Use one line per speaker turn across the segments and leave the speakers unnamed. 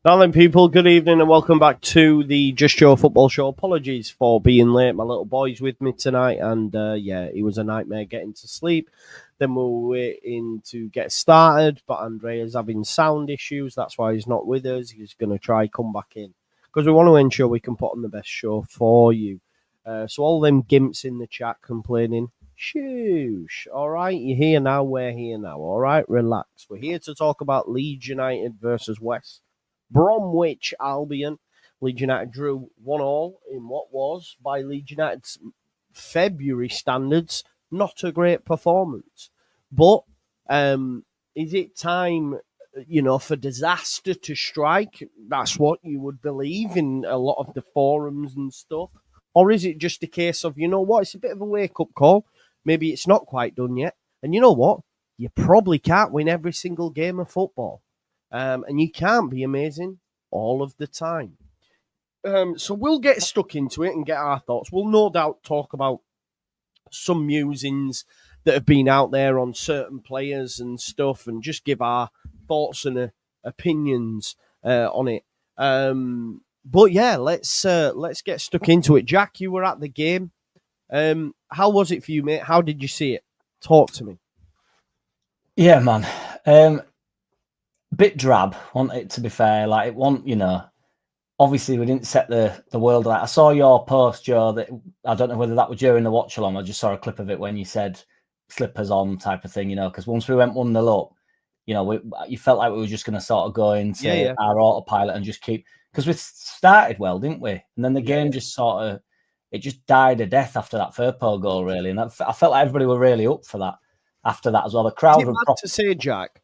Now then, people, good evening and welcome back to the Just Joe Football Show. Apologies for being late. My little boy's with me tonight, and it was a nightmare getting to sleep. Then we were waiting to get started, but Andrea's having sound issues. That's why he's not with us. He's going to try come back in because we want to ensure we can put on the best show for you. So all them gimps in the chat complaining, shoosh. All right, you're here now. We're here now. All right, relax. We're here to talk about Leeds United versus West Bromwich Albion. Leeds United drew 1-1 in what was, by Leeds United's February standards, not a great performance. But is it time, for disaster to strike? That's what you would believe in a lot of the forums and stuff. Or is it just a case of, it's a bit of a wake-up call. Maybe it's not quite done yet. And you know what? You probably can't win every single game of football. And you can't be amazing all of the time. So we'll get stuck into it and get our thoughts. We'll no doubt talk about some musings that have been out there on certain players and stuff and just give our thoughts and opinions on it. But yeah, let's get stuck into it. Jack, you were at the game. How was it for you, mate? How did you see it? Talk to me.
Yeah, man. Bit drab, wasn't it, to be fair? Like, it wasn't, obviously we didn't set the world alight. I saw your post, Joe, that I don't know whether that was during the watch along. I just saw a clip of it when you said slippers on type of thing, because once we went 1-0 up, you felt like we were just going to sort of go into our autopilot and just keep, because we started well, didn't we? And then the game just sort of, it just died a death after that Firpo goal, really. And I felt like everybody were really up for that after that as well. The crowd
was to say, Jack,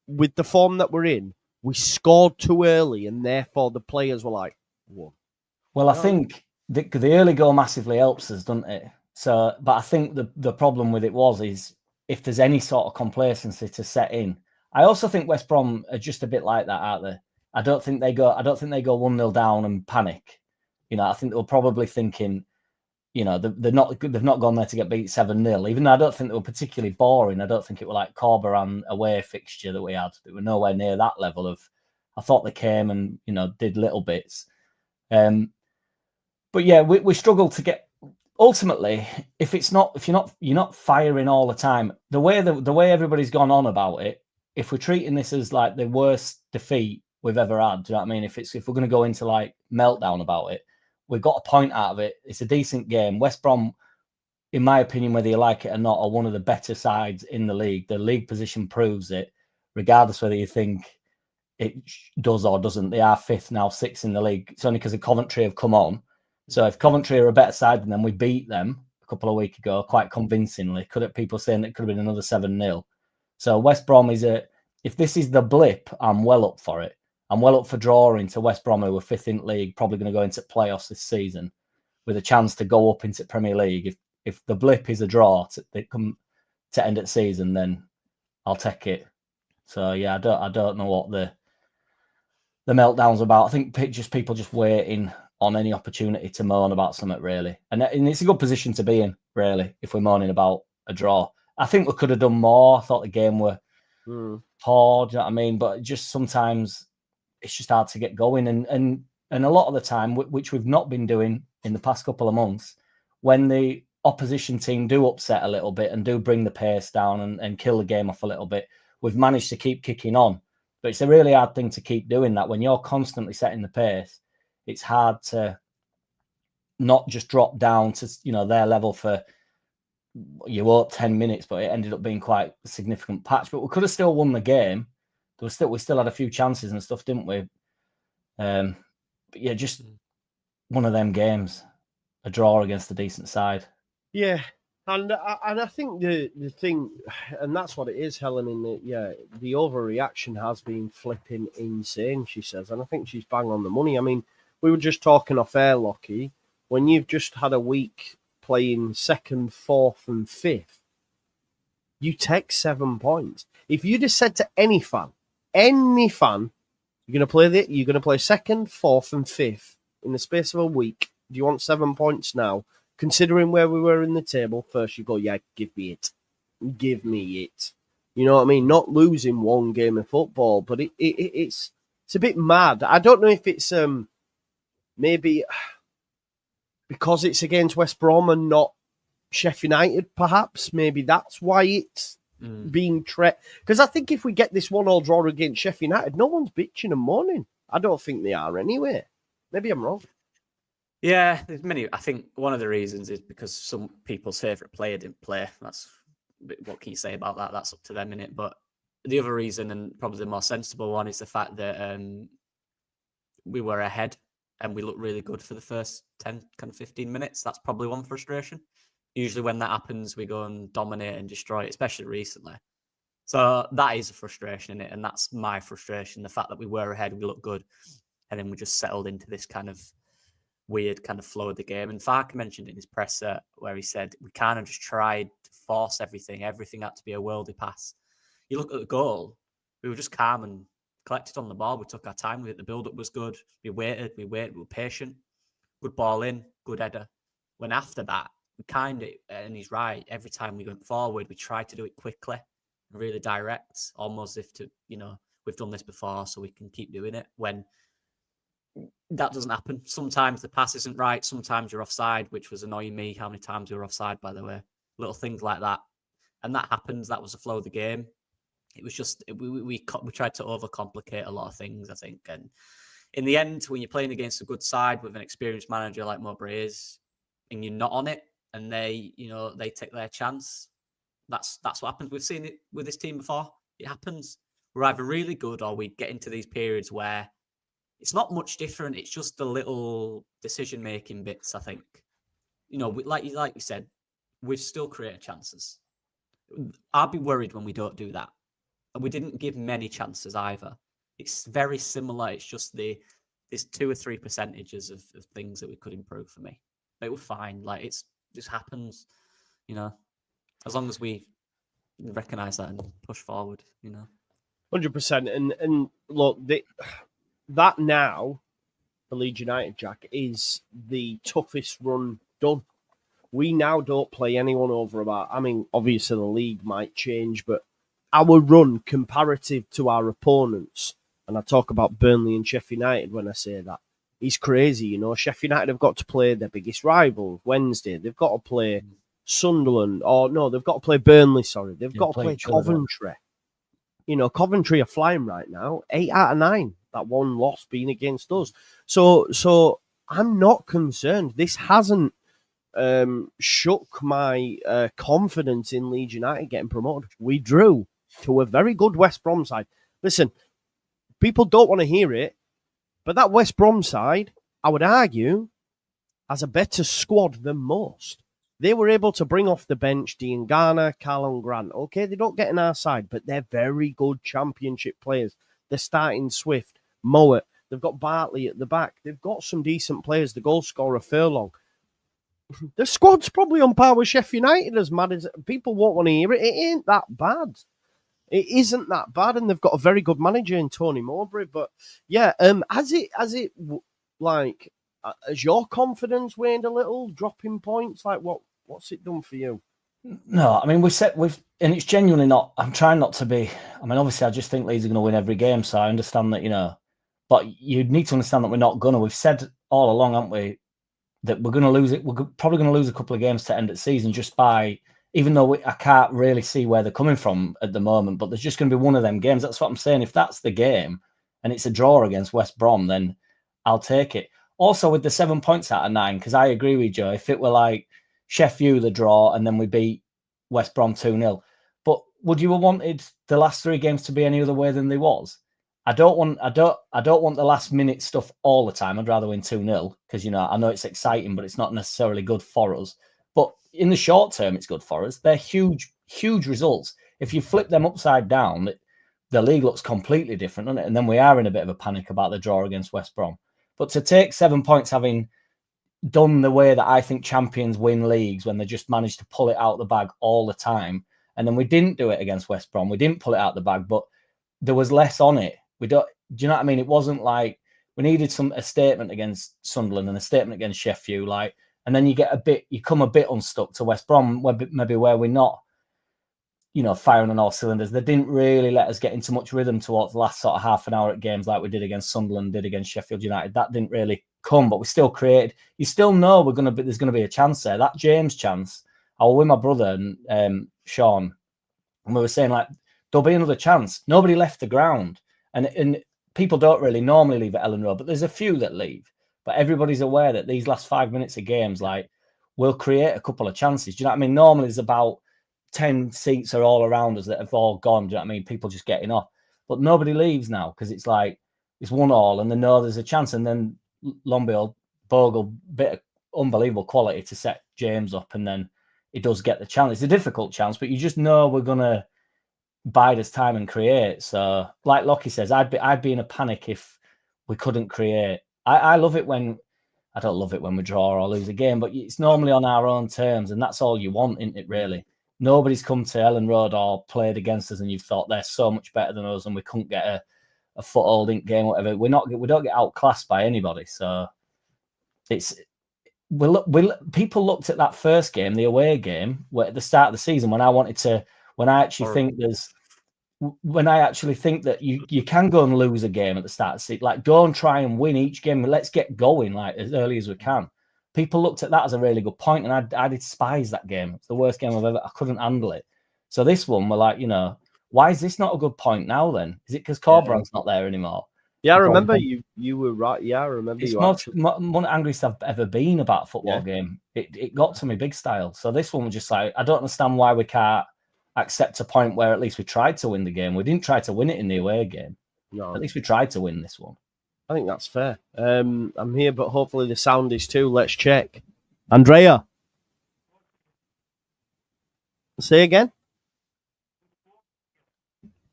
with the form that we're in, we scored too early, and therefore the players were like, whoa.
Well, I think the early goal massively helps us, doesn't it? So, but I think the problem with it is if there's any sort of complacency to set in. I also think West Brom are just a bit like that, aren't they? I don't think they go 1-0 down and panic. I think they were probably thinking, they've not gone there to get beat 7-0. Even though I don't think they were particularly boring. I don't think it were like Corberan away fixture that we had. They were nowhere near that level of. I thought they came and did little bits. But yeah, we struggle to get. Ultimately, if you're not firing all the time, the way everybody's gone on about it, if we're treating this as like the worst defeat we've ever had, do you know what I mean? If we're going to go into like meltdown about it, we've got a point out of it. It's a decent game. West Brom, in my opinion, whether you like it or not, are one of the better sides in the league. The league position proves it, regardless whether you think it does or doesn't. They are fifth now, sixth in the league. It's only because of Coventry have come on. So if Coventry are a better side than them, we beat them a couple of weeks ago quite convincingly. People saying it could have been another 7-0. So West Brom if this is the blip, I'm well up for it. I'm well up for drawing to West Brom, who were fifth in the league, probably going to go into playoffs this season with a chance to go up into Premier League. If the blip is a draw they come to end at season, then I'll take it. So yeah, I don't know what the meltdown's about. I think people just waiting on any opportunity to moan about something, really. And it's a good position to be in, really, if we're moaning about a draw. I think we could have done more. I thought the game were poor, do you know what I mean? But just sometimes it's just hard to get going. And a lot of the time, which we've not been doing in the past couple of months, when the opposition team do upset a little bit and do bring the pace down and kill the game off a little bit, we've managed to keep kicking on. But it's a really hard thing to keep doing that. When you're constantly setting the pace, it's hard to not just drop down to their level for you were 10 minutes, but it ended up being quite a significant patch. But we could have still won the game. We still had a few chances and stuff, didn't we? But yeah, just one of them games, a draw against a decent side.
Yeah. And I think the thing, and that's what it is, Helen, the overreaction has been flipping insane, she says. And I think she's bang on the money. I mean, we were just talking off air, Lockie, when you've just had a week playing second, fourth, and fifth, you take 7 points. If you'd have said to any fan, you're going to play second, fourth, and fifth in the space of a week. Do you want 7 points now? Considering where we were in the table, first you go, yeah, give me it. Give me it. You know what I mean? Not losing one game of football, but it's it's a bit mad. I don't know if it's maybe because it's against West Brom and not Sheffield United, perhaps. Maybe that's why it's being because I think if we get this 1-1 draw against Sheffield United, no one's bitching and moaning. I don't think they are anyway. Maybe I'm wrong.
Yeah, there's many. I think one of the reasons is because some people's favourite player didn't play. That's what can you say about that? That's up to them, innit? But the other reason, and probably the more sensible one, is the fact that we were ahead and we looked really good for the first 10, kind of 15 minutes. That's probably one frustration. Usually when that happens, we go and dominate and destroy it, especially recently. So that is a frustration in it. And that's my frustration. The fact that we were ahead, we looked good. And then we just settled into this kind of weird kind of flow of the game. And Farke mentioned in his presser where he said, we kind of just tried to force everything. Everything had to be a worldie pass. You look at the goal, we were just calm and collected on the ball. We took our time with it. The build-up was good. We waited, we were patient. Good ball in, good header. When after that, we kind of, and he's right, every time we went forward, we tried to do it quickly and really direct, almost as if to, we've done this before, so we can keep doing it. When that doesn't happen. Sometimes the pass isn't right. Sometimes you're offside, which was annoying me. How many times you were offside, by the way? Little things like that. And that happens. That was the flow of the game. It was just, we tried to overcomplicate a lot of things, I think. And in the end, when you're playing against a good side with an experienced manager like Mowbray is, and you're not on it, and they take their chance, that's what happens. We've seen it with this team before. It happens. We're either really good or we get into these periods where it's not much different. It's just the little decision-making bits, I think. Like you said, we've still created chances. I'll be worried when we don't do that. And we didn't give many chances either. It's very similar. It's just there's 2 or 3 percentages of things that we could improve for me. But we're fine. Like, it just happens, as long as we recognise that and push forward,
100%. And look, that now, for Leeds United, Jack, is the toughest run done. We now don't play anyone over about, obviously the league might change, but our run comparative to our opponents, and I talk about Burnley and Sheffield United when I say that, is crazy. Sheffield United have got to play their biggest rival Wednesday. They've got to play Sunderland, they've got to play Burnley, sorry. They've got to play Coventry. Coventry are flying right now, 8 out of 9. That one loss being against us. So I'm not concerned. This hasn't shook my confidence in Leeds United getting promoted. We drew to a very good West Brom side. Listen, people don't want to hear it, but that West Brom side, I would argue, has a better squad than most. They were able to bring off the bench Diangana, Callum Grant. Okay, they don't get in our side, but they're very good championship players. They're starting Swift, Mowat. They've got Bartley at the back. They've got some decent players. The goal scorer, Furlong. The squad's probably on par with Sheffield United, as mad as people won't want to hear it. It ain't that bad. It isn't that bad, and they've got a very good manager in Tony Mowbray. But yeah, has your confidence waned a little, dropping points? Like what's it done for you?
No, and it's genuinely not. I'm trying not to be. Obviously, I just think Leeds are going to win every game, so I understand that, But you need to understand that we're not going to. We've said all along, haven't we, that we're going to lose it. We're probably going to lose a couple of games to end the season just by. Even though I can't really see where they're coming from at the moment, but there's just going to be one of them games. That's what I'm saying. If that's the game and it's a draw against West Brom, then I'll take it. Also, with the 7 points out of 9, because I agree with Joe, if it were like Sheffield the draw and then we beat West Brom 2-0, but would you have wanted the last 3 games to be any other way than they was? I don't want the last minute stuff all the time. I'd rather win 2-0 because I know it's exciting, but it's not necessarily good for us. But in the short term, it's good for us. They're huge, huge results. If you flip them upside down, the league looks completely different, doesn't it? And then we are in a bit of a panic about the draw against West Brom. But to take 7 points, having done the way that I think champions win leagues, when they just manage to pull it out of the bag all the time, and then we didn't do it against West Brom. We didn't pull it out of the bag, but there was less on it. Do you know what I mean? It wasn't like we needed a statement against Sunderland and a statement against Sheffield, and then you come a bit unstuck to West Brom, maybe where we're not firing on all cylinders. They didn't really let us get into much rhythm towards the last sort of half an hour at games like we did against Sunderland, did against Sheffield United. That didn't really come, but we still created. You still know there's going to be a chance there. That James chance, I was with my brother and Sean, and we were saying, like, there'll be another chance. Nobody left the ground. And people don't really normally leave at Ellen Road, but there's a few that leave. But everybody's aware that these last 5 minutes of games, like, will create a couple of chances. Do you know what I mean? Normally there's about 10 seats are all around us that have all gone. Do you know what I mean? People just getting off. But nobody leaves now because it's like, it's 1-1 and they know there's a chance. And then Lombiel, Bogle, bit of unbelievable quality to set James up. And then he does get the chance. It's a difficult chance, but you just know we're going to bide us time and create. So, like Lockie says, I'd be in a panic if we couldn't create. I love it when I don't love it when we draw or lose a game, but it's normally on our own terms, and that's all you want, isn't it? Really, nobody's come to Ellen Road or played against us, and you've thought they're so much better than us, and we couldn't get a foothold in game, whatever. We don't get outclassed by anybody. So it's people looked at that first game, the away game, at the start of the season when I actually think that you can go and lose a game at the start of the season, like go and try and win each game. Let's get going like as early as we can. People looked at that as a really good point, and I despise that game. It's the worst game I've ever. I couldn't handle it. So this one, we're like, why is this not a good point now? Then is it because Corbrand's not there anymore?
Yeah, I remember you were right. Yeah, I remember
it's
you.
One of the angriest I've ever been about a football game. It got to me big style. So this one was just like, I don't understand why we can't accept a point where at least we tried to win the game. We didn't try to win it in the away game. No. At least we tried to win this one.
I think that's fair. I'm here, but hopefully the sound is too. Let's check. Andrea. Say again.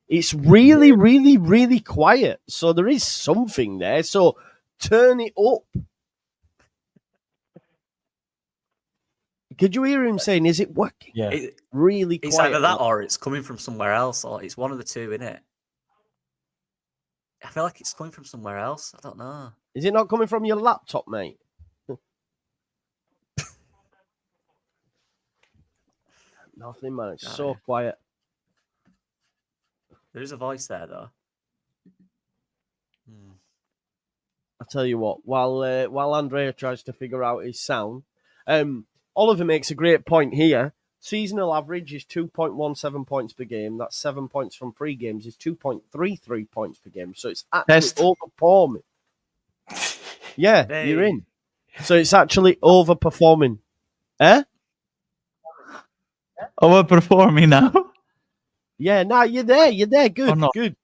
It's really, really, really quiet. So there is something there. So turn it up. Could you hear him saying, is it working?
Yeah.
Really quiet.
It's either that or it's coming from somewhere else, or it's one of the two, isn't it? I feel like it's coming from somewhere else. I don't know.
Is it not coming from your laptop, mate? Nothing, man. It's so quiet.
There is a voice there, though.
I'll tell you what. While Andrea tries to figure out his sound, Oliver makes a great point here. Seasonal average is 2.17 points per game. That's 7 points from 3 games. Is 2.33 points per game. So it's actually overperforming. Yeah, hey. You're in. So it's actually overperforming. Eh?
Overperforming now?
Yeah, no, you're there. You're there. Good, good.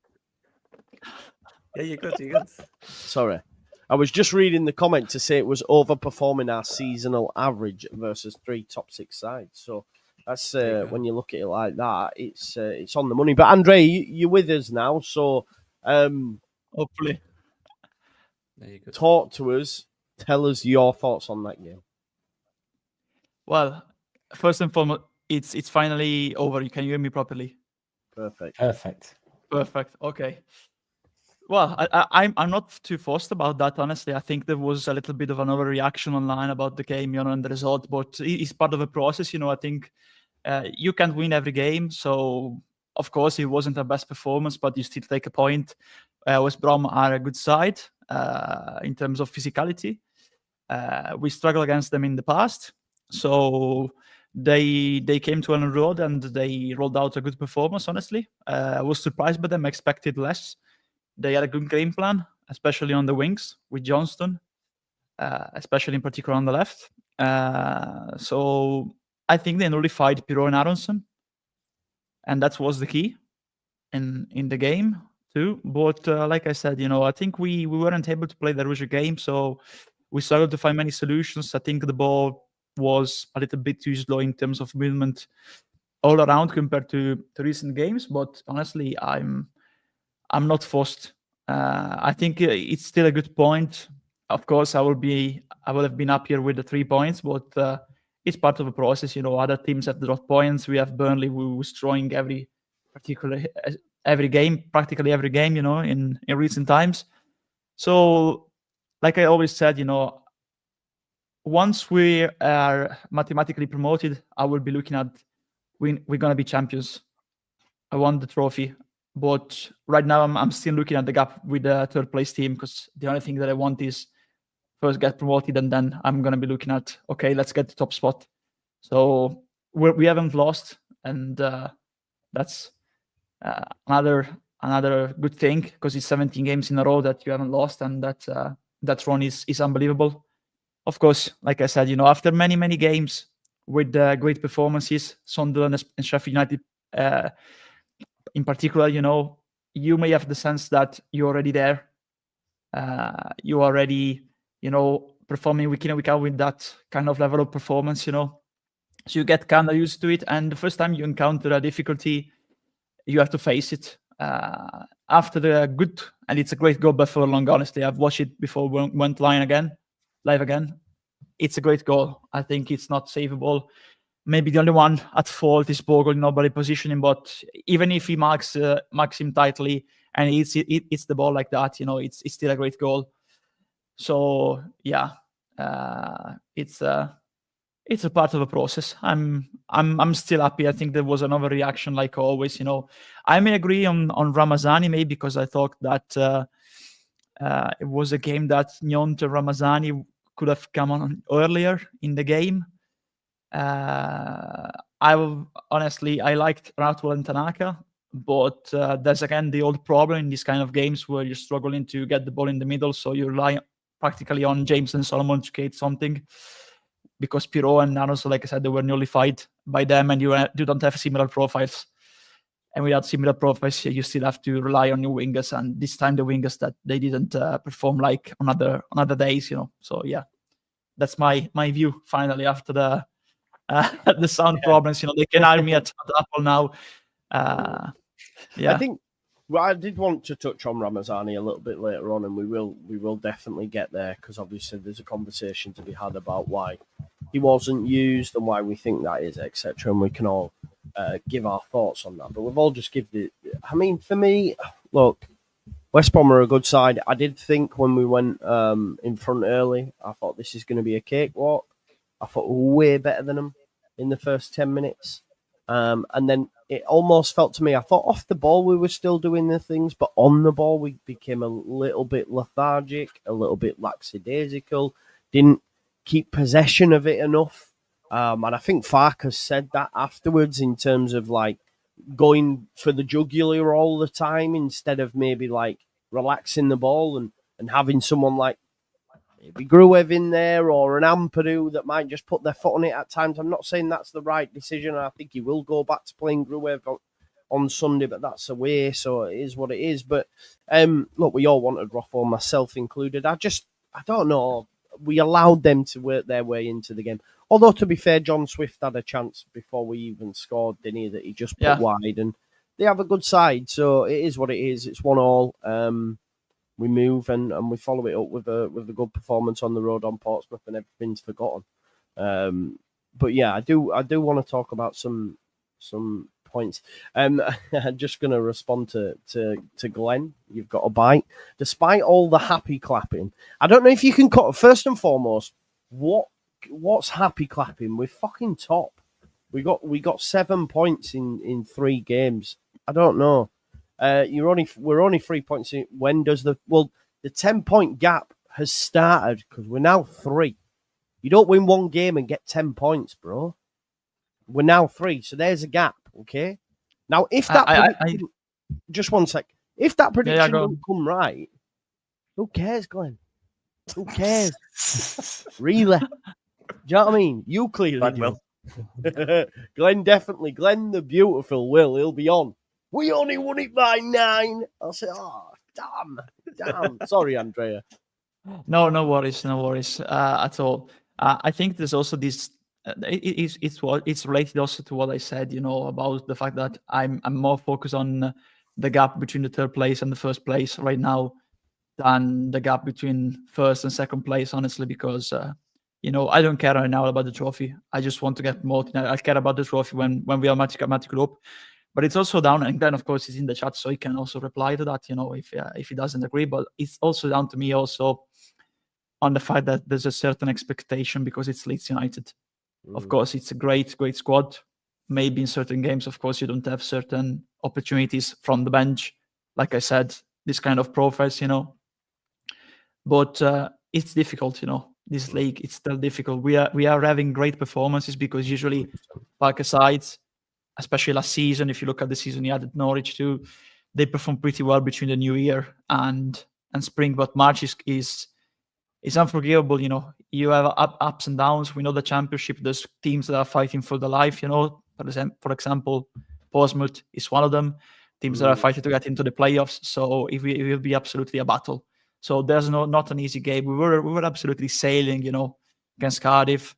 Yeah, you're good. You're good.
Sorry. I was just reading the comment to say it was overperforming our seasonal average versus 3 top 6 sides. So that's when you look at it like that, it's on the money. But Andre, you're with us now, so
hopefully,
talk to us. Tell us your thoughts on that game.
Well, first and foremost, it's finally over. You can hear me properly.
Perfect.
Okay. Well, I'm not too fussed about that, honestly. I think there was a little bit of an overreaction online about the game, and the result, but it's part of the process. I think you can't win every game, so of course it wasn't the best performance, but you still take a point. West Brom are a good side in terms of physicality. We struggled against them in the past, so they came to Ellen Road and they rolled out a good performance. Honestly, I was surprised by them. I expected less. They had a good game plan, especially on the wings with Johnston, especially in particular on the left. So I think they nullified Pirot and Aaronson, and that was the key in the game too. But like I said, I think we weren't able to play the Rouge game, so we struggled to find many solutions. I think the ball was a little bit too slow in terms of movement all around compared to recent games. But honestly, I'm not forced. I think it's still a good point. Of course, I will have been up here with the 3 points, but it's part of the process. Other teams have dropped points. We have Burnley who was drawing practically every game, in recent times. So, like I always said, once we are mathematically promoted, I will be looking at we're going to be champions. I won the trophy. But right now, I'm still looking at the gap with the third place team, because the only thing that I want is first get promoted, and then I'm going to be looking at, okay, let's get the top spot. So we haven't lost, and that's another good thing, because it's 17 games in a row that you haven't lost, and that run is unbelievable. Of course, like I said, after many games with great performances, Sunderland and Sheffield United in particular, you may have the sense that you're already there. You already, performing week in, week out with that kind of level of performance, So you get kind of used to it. And the first time you encounter a difficulty, you have to face it. After the good, and it's a great goal by Furlong, honestly. I've watched it before, went live again. It's a great goal. I think it's not savable. Maybe the only one at fault is Bogle, nobody positioning, but even if he marks him tightly and it's the ball like that, it's still a great goal. So yeah, it's a part of a process. I'm still happy. I think there was an overreaction, like always. I may agree on Ramazani, maybe because I thought that it was a game that Nyonte Ramazani could have come on earlier in the game. Honestly, I liked Ratwell and Tanaka, but there's again the old problem in these kind of games where you're struggling to get the ball in the middle, so you rely practically on James and Solomon to create something, because Pirot and Aaronson, like I said, they were nullified by them, and you don't have similar profiles. And without similar profiles, you still have to rely on your wingers, and this time the wingers that they didn't perform like on other days, So yeah, that's my view. Finally, after the sound problems, they can hire me at Apple now. Yeah,
I think I did want to touch on Ramazani a little bit later on, and we will definitely get there, because obviously there's a conversation to be had about why he wasn't used and why we think that is, etc. And we can all give our thoughts on that. But we've all just give the. I mean, for me, look, West Brom are a good side. I did think when we went in front early, I thought this is going to be a cakewalk. I thought we were way better than them in the first 10 minutes. And then it almost felt to me, I thought off the ball we were still doing the things, but on the ball we became a little bit lethargic, a little bit lackadaisical, didn't keep possession of it enough. And I think Farkas said that afterwards, in terms of like going for the jugular all the time instead of maybe like relaxing the ball and having someone like maybe Gruev in there or an Ampadu that might just put their foot on it at times. I'm not saying that's the right decision. I think he will go back to playing Gruev on Sunday, but that's away, so it is what it is. But look, we all wanted Rothwell, myself included. I don't know. We allowed them to work their way into the game. Although, to be fair, John Swift had a chance before we even scored, didn't he, that he just put wide. And they have a good side, so it is what it is. It's 1-1. We move and we follow it up with a good performance on the road on Portsmouth, and everything's forgotten. But yeah, I do want to talk about some points. I'm just going to respond to Glenn. You've got a bite. Despite all the happy clapping, I don't know if you can cut. First and foremost, what's happy clapping? We're fucking top. We got 7 points in 3 games. I don't know. We're only 3 points in. When does the 10-point gap has started, because we're now 3. You don't win one game and get 10 points, bro. We're now 3, so there's a gap. Okay. Now, if that just one sec, if that prediction don't come right, who cares, Glenn? Who cares? Really? Do you know what I mean? You clearly
will.
Glenn definitely. Glenn the Beautiful will. He'll be on. We only won it by 9. I'll say, oh, damn. Sorry, Andrea.
No worries at all. I think there's also this. It's related also to what I said, about the fact that I'm more focused on the gap between the third place and the first place right now than the gap between first and second place, honestly, because I don't care right now about the trophy. I just want to get promoted. I care about the trophy when we are automatically up. But it's also down, and Glenn, of course, is in the chat, so he can also reply to that, if he doesn't agree. But it's also down to me also on the fact that there's a certain expectation because it's Leeds United. Of course, it's a great squad. maybe in certain games, of course, you don't have certain opportunities from the bench. Like I said, this kind of profiles, but it's difficult, this league, it's still difficult. We are having great performances because usually Parker sides, especially last season, if you look at the season he had at Norwich too, they perform pretty well between the new year and spring, but March is unforgivable. You have ups and downs. We know the Championship, there's teams that are fighting for their life. For example, Portsmouth is one of them. Teams that are fighting to get into the playoffs. So it will be absolutely a battle. So there's not an easy game. We were absolutely sailing, against Cardiff,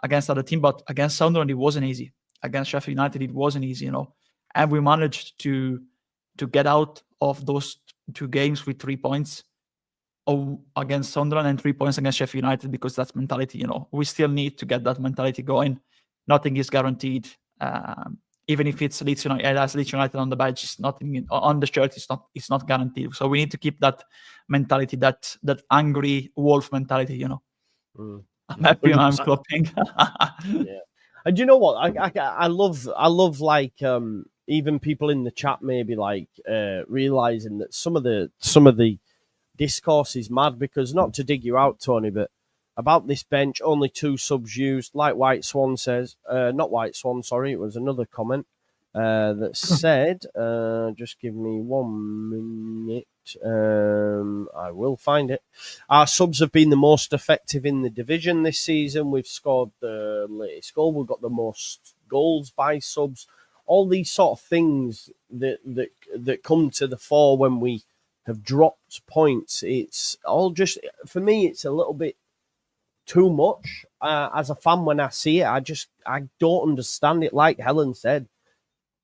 against other team, but against Sunderland it wasn't easy. Against Sheffield United it wasn't easy, and we managed to get out of those 2 games with 3 points against Sunderland and 3 points against Sheffield United, because that's mentality. We still need to get that mentality going. Nothing is guaranteed. Even if it's Leeds United, it has Leeds United on the badge, it's nothing on the shirt. It's not guaranteed. So we need to keep that mentality, that angry wolf mentality. I'm happy I'm clapping.
Yeah. And you know what? I love like even people in the chat maybe like realizing that some of the discourse is mad, because not to dig you out, Tony, but about this bench, only 2 subs used, like White Swan says. Not White Swan, sorry, it was another comment that said, just give me 1 minute, I will find it. Our subs have been the most effective in the division this season. We've scored the latest goal. We've got the most goals by subs. All these sort of things that come to the fore when we have dropped points. It's all just, for me, it's a little bit too much as a fan. When I see it, I don't understand it. Like Helen said,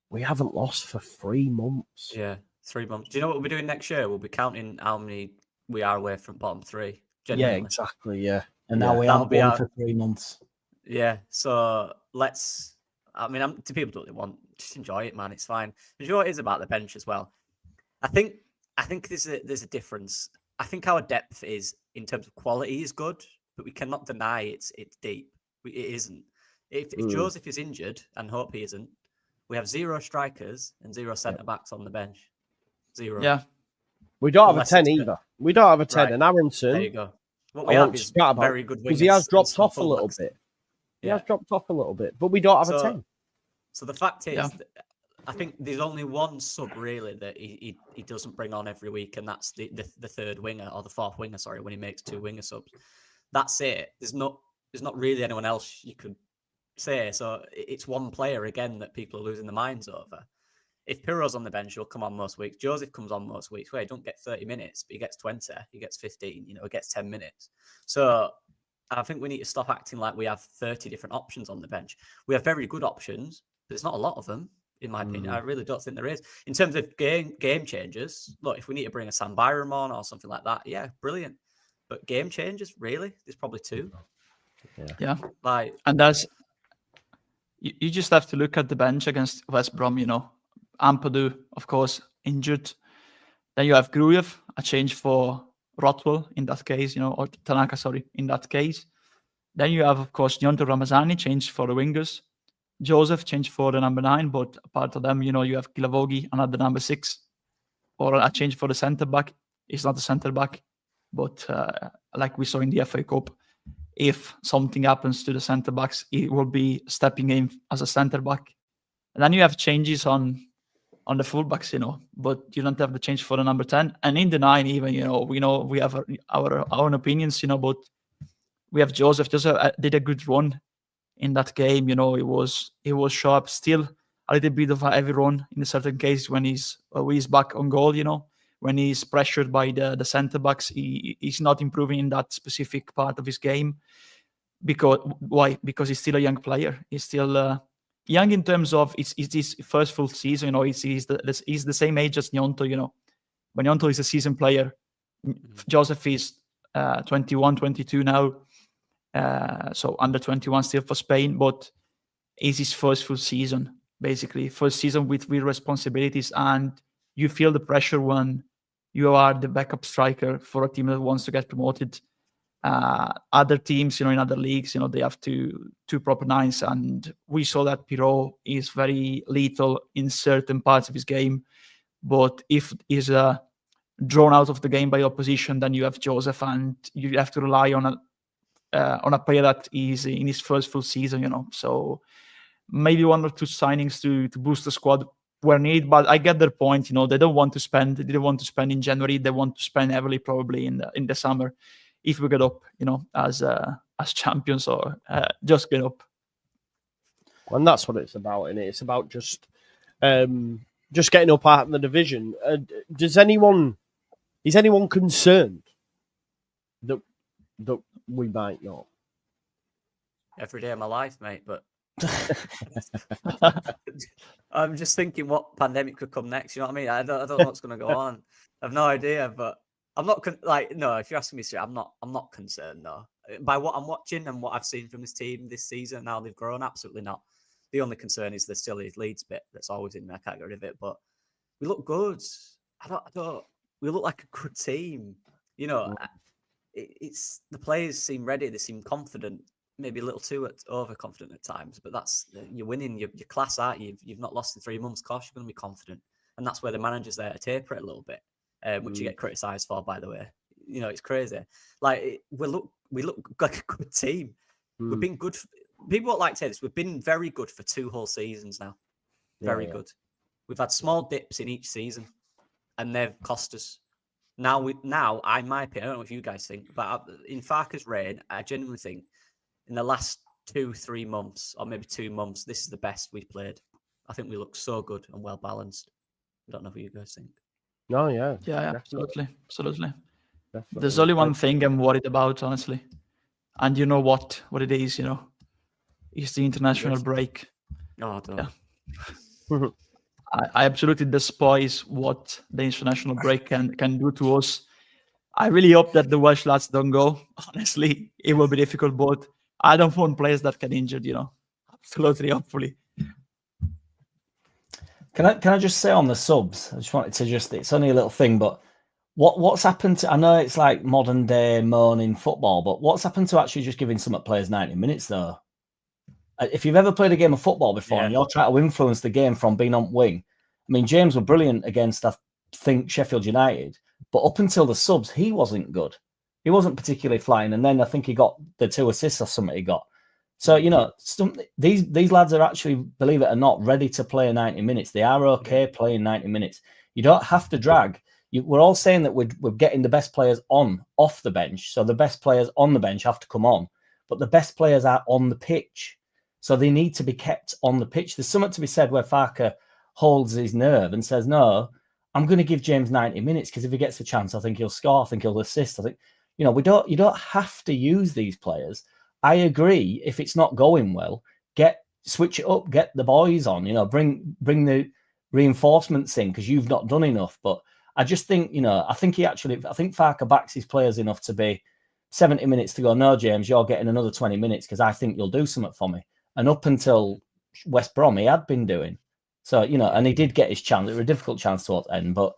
we haven't lost for 3 months.
Yeah, 3 months. Do you know what we'll be doing next year? We'll be counting how many we are away from bottom 3. Genuinely.
Yeah, exactly. Yeah,
And now we haven't won for 3 months.
Yeah, so let's. I mean, to people do what they want. Just enjoy it, man. It's fine. Enjoy what it is about the bench as well. I think there's a difference. I think our depth is, in terms of quality, is good, but we cannot deny it's deep. It isn't. If Joseph is injured, and hope he isn't, we have 0 strikers and 0 centre backs on the bench. 0.
Yeah.
We don't have a 10 either. We don't have a 10. Right. And Aaronson.
There you go. What we have is very good wingers.
Because he has dropped off a little bit. He has dropped off a little bit, but we don't have a 10.
So the fact is, that I think there's only one sub really that he doesn't bring on every week, and that's the 3rd winger, or the 4th winger, sorry, when he makes 2 winger subs. That's it. There's not really anyone else you could say. So it's one player again that people are losing their minds over. If Pirro's on the bench, he'll come on most weeks. Joseph comes on most weeks. Well, he don't get 30 minutes, but he gets 20, he gets 15, he gets 10 minutes. So I think we need to stop acting like we have 30 different options on the bench. We have very good options, but there's not a lot of them, in my opinion. I really don't think there is. In terms of game changers, look, if we need to bring a Sam Byram on or something like that, yeah, brilliant. But game changers, really? There's probably 2.
Yeah.
Like,
and that's, you just have to look at the bench against West Brom, Ampadu, of course, injured. Then you have Grujev, a change for Rothwell in that case, or Tanaka, sorry, in that case. Then you have, of course, Nyonto Ramazani, changed for the wingers. Joseph, changed for the number 9, but apart of them, you have Kilavogi, another number 6, or a change for the centre back. He's not a centre back, but like we saw in the FA Cup, if something happens to the centre backs, he will be stepping in as a centre back. And then you have changes on the fullbacks, but you don't have the change for the number 10. And in the 9, even, we have our own opinions, but we have Joseph. Joseph did a good run in that game. He was sharp. Still a little bit of a heavy run in a certain case when he's back on goal. When he's pressured by the centre backs, he's not improving in that specific part of his game. Why? Because he's still a young player. He's still young in terms of it's his first full season. He's the same age as Nyonto. But Nyonto is a seasoned player. Joseph is 21, 22 now. So under 21 still for Spain, but it's his first full season, basically. First season with real responsibilities, and you feel the pressure when you are the backup striker for a team that wants to get promoted. Other teams, in other leagues, they have two proper nines, and we saw that Pirot is very lethal in certain parts of his game. But if he's drawn out of the game by opposition, then you have Joseph, and you have to rely on a player that is in his first full season. So maybe 1 or 2 signings to boost the squad were needed. But I get their point. They don't want to spend. They don't want to spend in January. They want to spend heavily probably in the summer, if we get up, as champions, or just get up.
And that's what it's about, isn't it? It's about just getting up out of the division. Is anyone concerned that we might not?
Every day of my life, mate. But I'm just thinking what pandemic could come next. You know what I mean? I don't know what's going to go on. I have no idea, but I'm not no. If you're asking me straight, I'm not concerned though. By what I'm watching and what I've seen from this team this season, now they've grown. Absolutely not. The only concern is there's still his Leeds bit that's always in there. I can't get rid of it. But we look good. I don't. We look like a good team. It's the players seem ready. They seem confident. Maybe a little too overconfident at times. But that's you're winning. You're class, aren't you? You've not lost in 3 months. Of course, you're going to be confident, and that's where the manager's there to taper it a little bit. Which you get criticised for, by the way. It's crazy. Like we look like a good team. We've been good. People won't like to say this. We've been very good for 2 whole seasons now. Very good. We've had small dips in each season, and they've cost us. Now, I might opinion, I don't know if you guys think, but in Farke's reign, I genuinely think in the last 2-3 months, or maybe 2 months, this is the best we've played. I think we look so good and well balanced. I don't know what you guys think.
No, yeah.
Yeah, absolutely. There's only one thing I'm worried about, honestly. And you know what it is, is the international break.
Oh, I don't.
Yeah. I absolutely despise what the international break can do to us. I really hope that the Welsh lads don't go. Honestly, it will be difficult, but I don't want players that get injured, Absolutely, hopefully.
Can I just say on the subs? I just wanted to it's only a little thing, but what's happened to? I know it's like modern day moaning football, but what's happened to actually just giving some players 90 minutes though? If you've ever played a game of football before and you're trying to influence the game from being on wing, I mean, James were brilliant against, I think, Sheffield United, but up until the subs, he wasn't good. He wasn't particularly flying, and then I think he got the 2 assists or something he got. So, these lads are actually, believe it or not, ready to play 90 minutes. They are okay playing 90 minutes. You don't have to drag. We're all saying that we're getting the best players off the bench. So the best players on the bench have to come on. But the best players are on the pitch. So they need to be kept on the pitch. There's something to be said where Farke holds his nerve and says, no, I'm going to give James 90 minutes because if he gets a chance, I think he'll score. I think he'll assist. I think, you don't have to use these players. I agree. If it's not going well, switch it up, get the boys on, bring the reinforcements in because you've not done enough. But I just think, I think Farke backs his players enough to be 70 minutes to go. No, James, you're getting another 20 minutes because I think you'll do something for me. And up until West Brom, he had been doing. So, and he did get his chance. It was a difficult chance towards the end. But,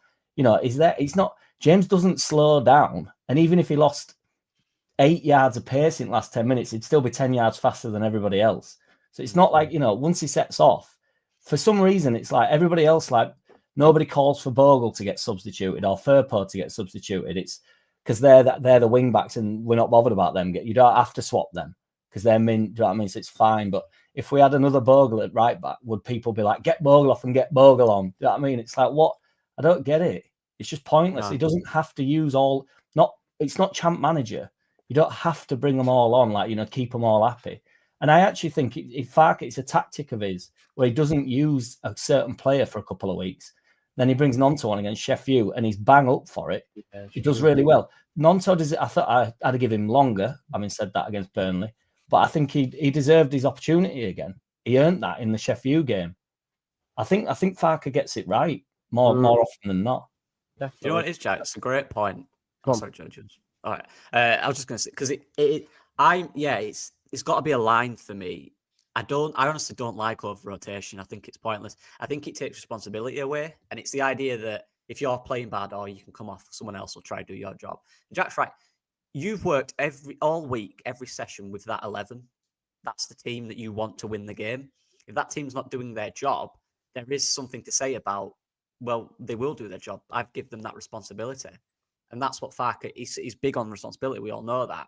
James doesn't slow down. And even if he lost 8 yards of pace in the last 10 minutes, he'd still be 10 yards faster than everybody else. So it's not like, once he sets off, for some reason, it's like everybody else, like nobody calls for Bogle to get substituted or Firpo to get substituted. It's because they're the wing backs and we're not bothered about them. You don't have to swap them because they're min. Do you know what I mean? So it's fine. But if we had another Bogle at right back, would people be like, get Bogle off and get Bogle on? Do you know what I mean? It's like, what? I don't get it. It's just pointless. No. He doesn't have to use all. It's not champ manager. You don't have to bring them all on, keep them all happy. And I actually think it's a tactic of his where he doesn't use a certain player for a couple of weeks. Then he brings Nonto on against Sheffield and he's bang up for it. Yeah, he does really well. Nonto does it. I thought I had to give him longer, having said that against Burnley. But I think he deserved his opportunity again. He earned that in the Sheffield game. I think Farke gets it right more often than not.
Definitely. You know what it is, Jack? It's a great point. Sorry, Judges. All right. I was just going to say, because it's got to be a line for me. I honestly don't like over rotation. I think it's pointless. I think it takes responsibility away. And it's the idea that if you're playing bad or you can come off, someone else will try to do your job. And Jack's right. you've worked all week, every session with that 11. That's the team that you want to win the game. If that team's not doing their job, there is something to say about, well, they will do their job. I've given them that responsibility. And that's what Farke, he's big on responsibility. We all know that.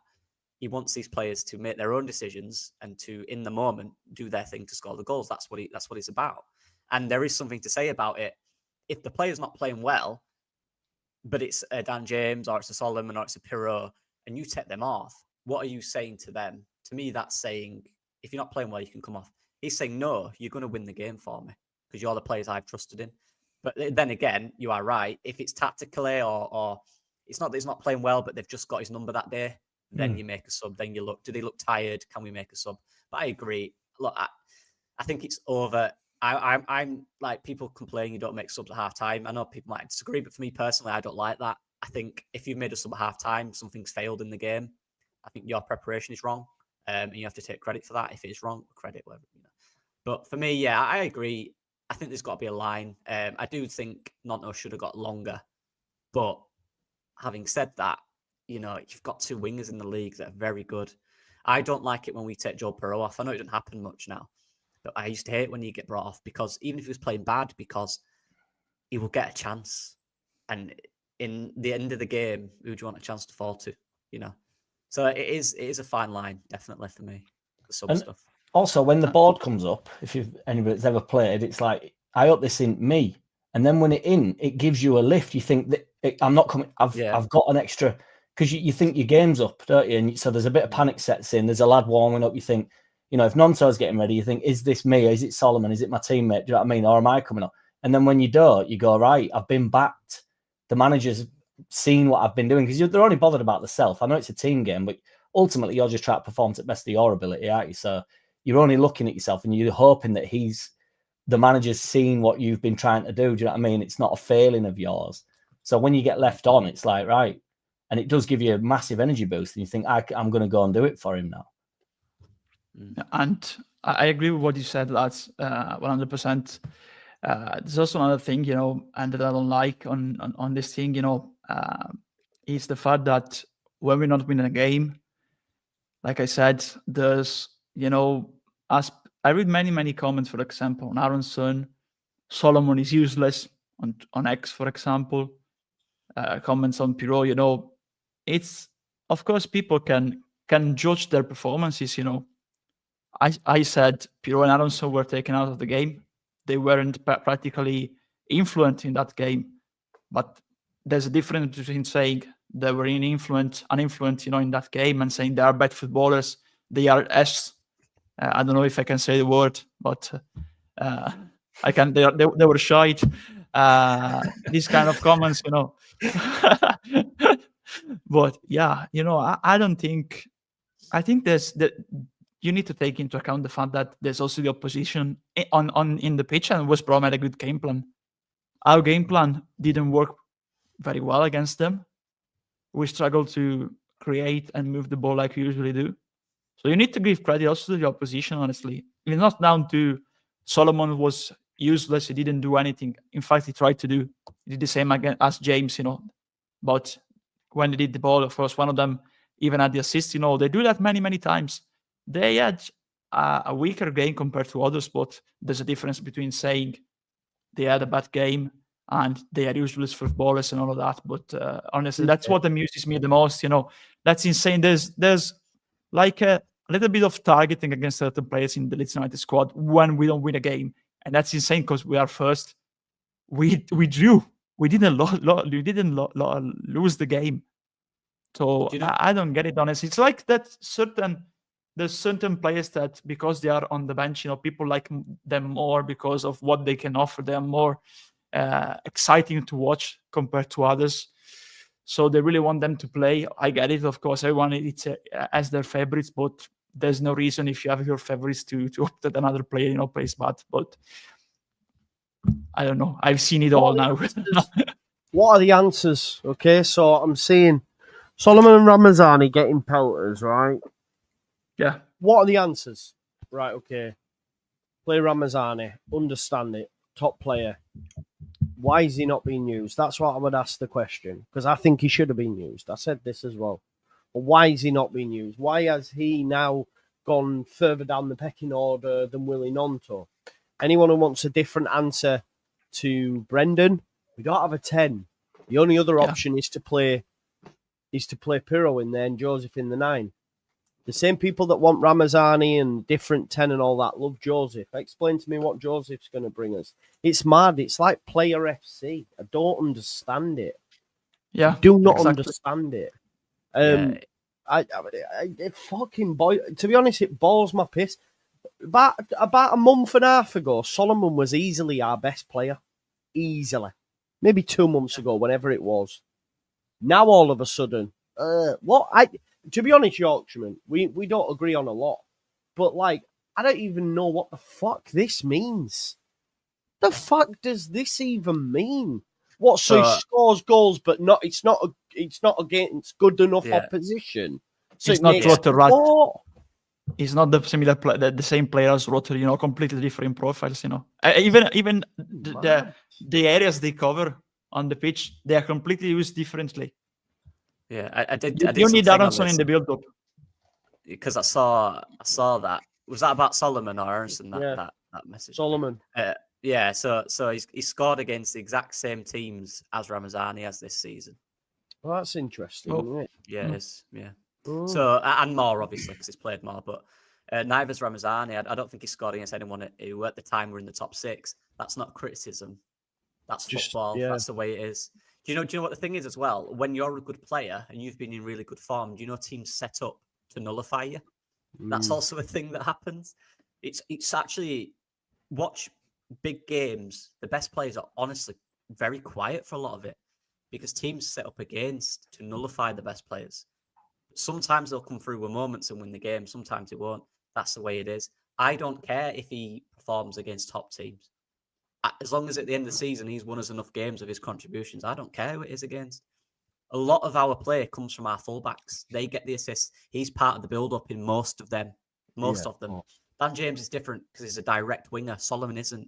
He wants these players to make their own decisions and to, in the moment, do their thing to score the goals. That's what he's about. And there is something to say about it. If the player's not playing well, but it's a Dan James or it's a Solomon or it's a Pirro, and you take them off, what are you saying to them? To me, that's saying, if you're not playing well, you can come off. He's saying, no, you're going to win the game for me because you're the players I've trusted in. But then again, you are right. If it's tactically or it's not that he's not playing well, but they've just got his number that day, then you make a sub. Then you look, do they look tired? Can we make a sub? But I agree. Look, I think it's over. I'm like, people complain you don't make subs at half time. I know people might disagree, but for me personally, I don't like that. I think if you've made a sub at half time, something's failed in the game. I think your preparation is wrong. And you have to take credit for that. If it's wrong, credit, whatever, you know. But for me, yeah, I agree. I think there's got to be a line. I do think Nonto should have got longer. But having said that, you know, you've got two wingers in the league that are very good. I don't like it when we take Joe Pirro off. I know it doesn't happen much now. But I used to hate when he get brought off because even if he was playing bad, because he will get a chance. And in the end of the game, who do you want a chance to fall to? You know? So it is a fine line, definitely, for me. The sub stuff.
Also, when the board comes up, if anybody's ever played, it's like, I hope this isn't me. And then when it gives you a lift. You think that I'm not coming. I've got an extra, because you think your game's up, don't you? And so there's a bit of panic sets in. There's a lad warming up. You think, you know, if Nonto's getting ready, you think, is this me? Is it Solomon? Is it my teammate? Do you know what I mean? Or am I coming up? And then when you don't, you go, right, I've been backed. The manager's seen what I've been doing, because they're only bothered about the self. I know it's a team game, but ultimately you're just trying to perform to the best of your ability, aren't you? So you're only looking at yourself and you're hoping that the manager's seen what you've been trying to do. Do you know what I mean? It's not a failing of yours. So when you get left on, it's like, right. And it does give you a massive energy boost. And you think, I'm going to go and do it for him now.
And I agree with what you said, lads, 100%. There's also another thing, you know, and that I don't like on this thing, you know, is the fact that when we're not winning a game, like I said, there's, you know, as I read many comments, for example, on Aaronson, Solomon is useless on X, for example, comments on Pirro, you know, it's, of course, people can judge their performances, you know. I said Pirro and Aaronson were taken out of the game. They weren't practically influenced in that game. But there's a difference between saying they were uninfluenced, you know, in that game, and saying they are bad footballers. They are I don't know if I can say the word, but I can. They were shy. These kind of comments, you know. But yeah, you know, I don't think. I think there's that. You need to take into account the fact that there's also the opposition in the pitch, and West Brom had a good game plan. Our game plan didn't work very well against them. We struggled to create and move the ball like we usually do. So you need to give credit also to the opposition, honestly. It's not down to Solomon was useless. He didn't do anything. In fact, he did the same again as James, you know. But when they did the ball, of course, one of them even had the assist, you know. They do that many times. They had a weaker game compared to others, but there's a difference between saying they had a bad game and they are useless footballers and all of that. But honestly, that's what amuses me the most. You know, that's insane. There's like a little bit of targeting against certain players in the Leeds United squad when we don't win a game, and that's insane because we are first. We drew. We didn't lose the game. So I don't get it, honestly. It's like that there's certain players that because they are on the bench, you know, people like them more because of what they can offer. They are more exciting to watch compared to others. So they really want them to play. I get it, of course. Everyone has their favorites, but there's no reason if you have your favorites to opt that another player, you know, plays bad. But I don't know. I've seen it all now.
What are the answers? Okay, so I'm seeing Solomon and Ramazani getting pelters, right?
Yeah.
What are the answers? Right, okay. Play Ramazani. Understand it. Top player. Why is he not being used? That's what I would ask the question. Because I think he should have been used. I said this as well. Why is he not being used? Why has he now gone further down the pecking order than Willie Gnonto? Anyone who wants a different answer to Brendan, we don't have a 10. The only other option is to play Pirro in there and Joseph in the 9. The same people that want Ramazani and different 10 and all that love Joseph. Explain to me what Joseph's going to bring us. It's mad. It's like Player FC. I don't understand it.
Yeah,
I do not understand it.
Yeah.
It fucking boy. To be honest, it balls my piss. About a month and a half ago, Solomon was easily our best player. Easily. Maybe 2 months ago, whenever it was. Now all of a sudden, to be honest, Yorkshireman, we don't agree on a lot. But like, I don't even know what the fuck this means. The fuck does this even mean? What? So he scores goals, but it's not against good enough opposition. So
it's not Rotter, right? He's not the similar the same player as Rotter. Completely different profiles. Even the areas they cover on the pitch, they are completely used differently.
Yeah, I did.
You need Aaronson in the build-up
because I saw that. Was that about Solomon or Aaronson? That message.
Solomon.
Yeah. So he scored against the exact same teams as Ramazani has this season.
Well, that's interesting. Isn't it?
Yeah, it is. Yeah. So and more obviously because he's played more, but neither's Ramazani. I don't think he scored against anyone who at the time were in the top 6. That's not criticism. That's just football. Yeah. That's the way it is. Do you know what the thing is as well? When you're a good player and you've been in really good form, do you know teams set up to nullify you? That's also a thing that happens. It's actually, watch big games. The best players are honestly very quiet for a lot of it because teams set up against to nullify the best players. Sometimes they'll come through with moments and win the game. Sometimes it won't. That's the way it is. I don't care if he performs against top teams. As long as at the end of the season, he's won us enough games of his contributions. I don't care who it is against. A lot of our play comes from our fullbacks. They get the assists. He's part of the build-up in most of them. Of them. Dan James is different because he's a direct winger. Solomon isn't.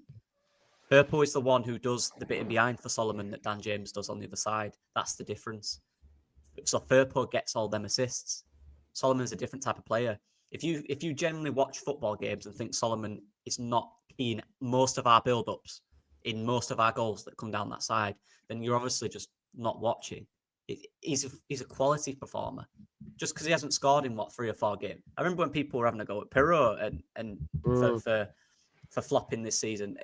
Firpo is the one who does the bit in behind for Solomon that Dan James does on the other side. That's the difference. So Firpo gets all them assists. Solomon's a different type of player. If you genuinely watch football games and think Solomon is not key in most of our build-ups, in most of our goals that come down that side, then you're obviously just not watching. He's a quality performer. Just because he hasn't scored in 3 or 4 games. I remember when people were having a go at Pirro and for flopping this season.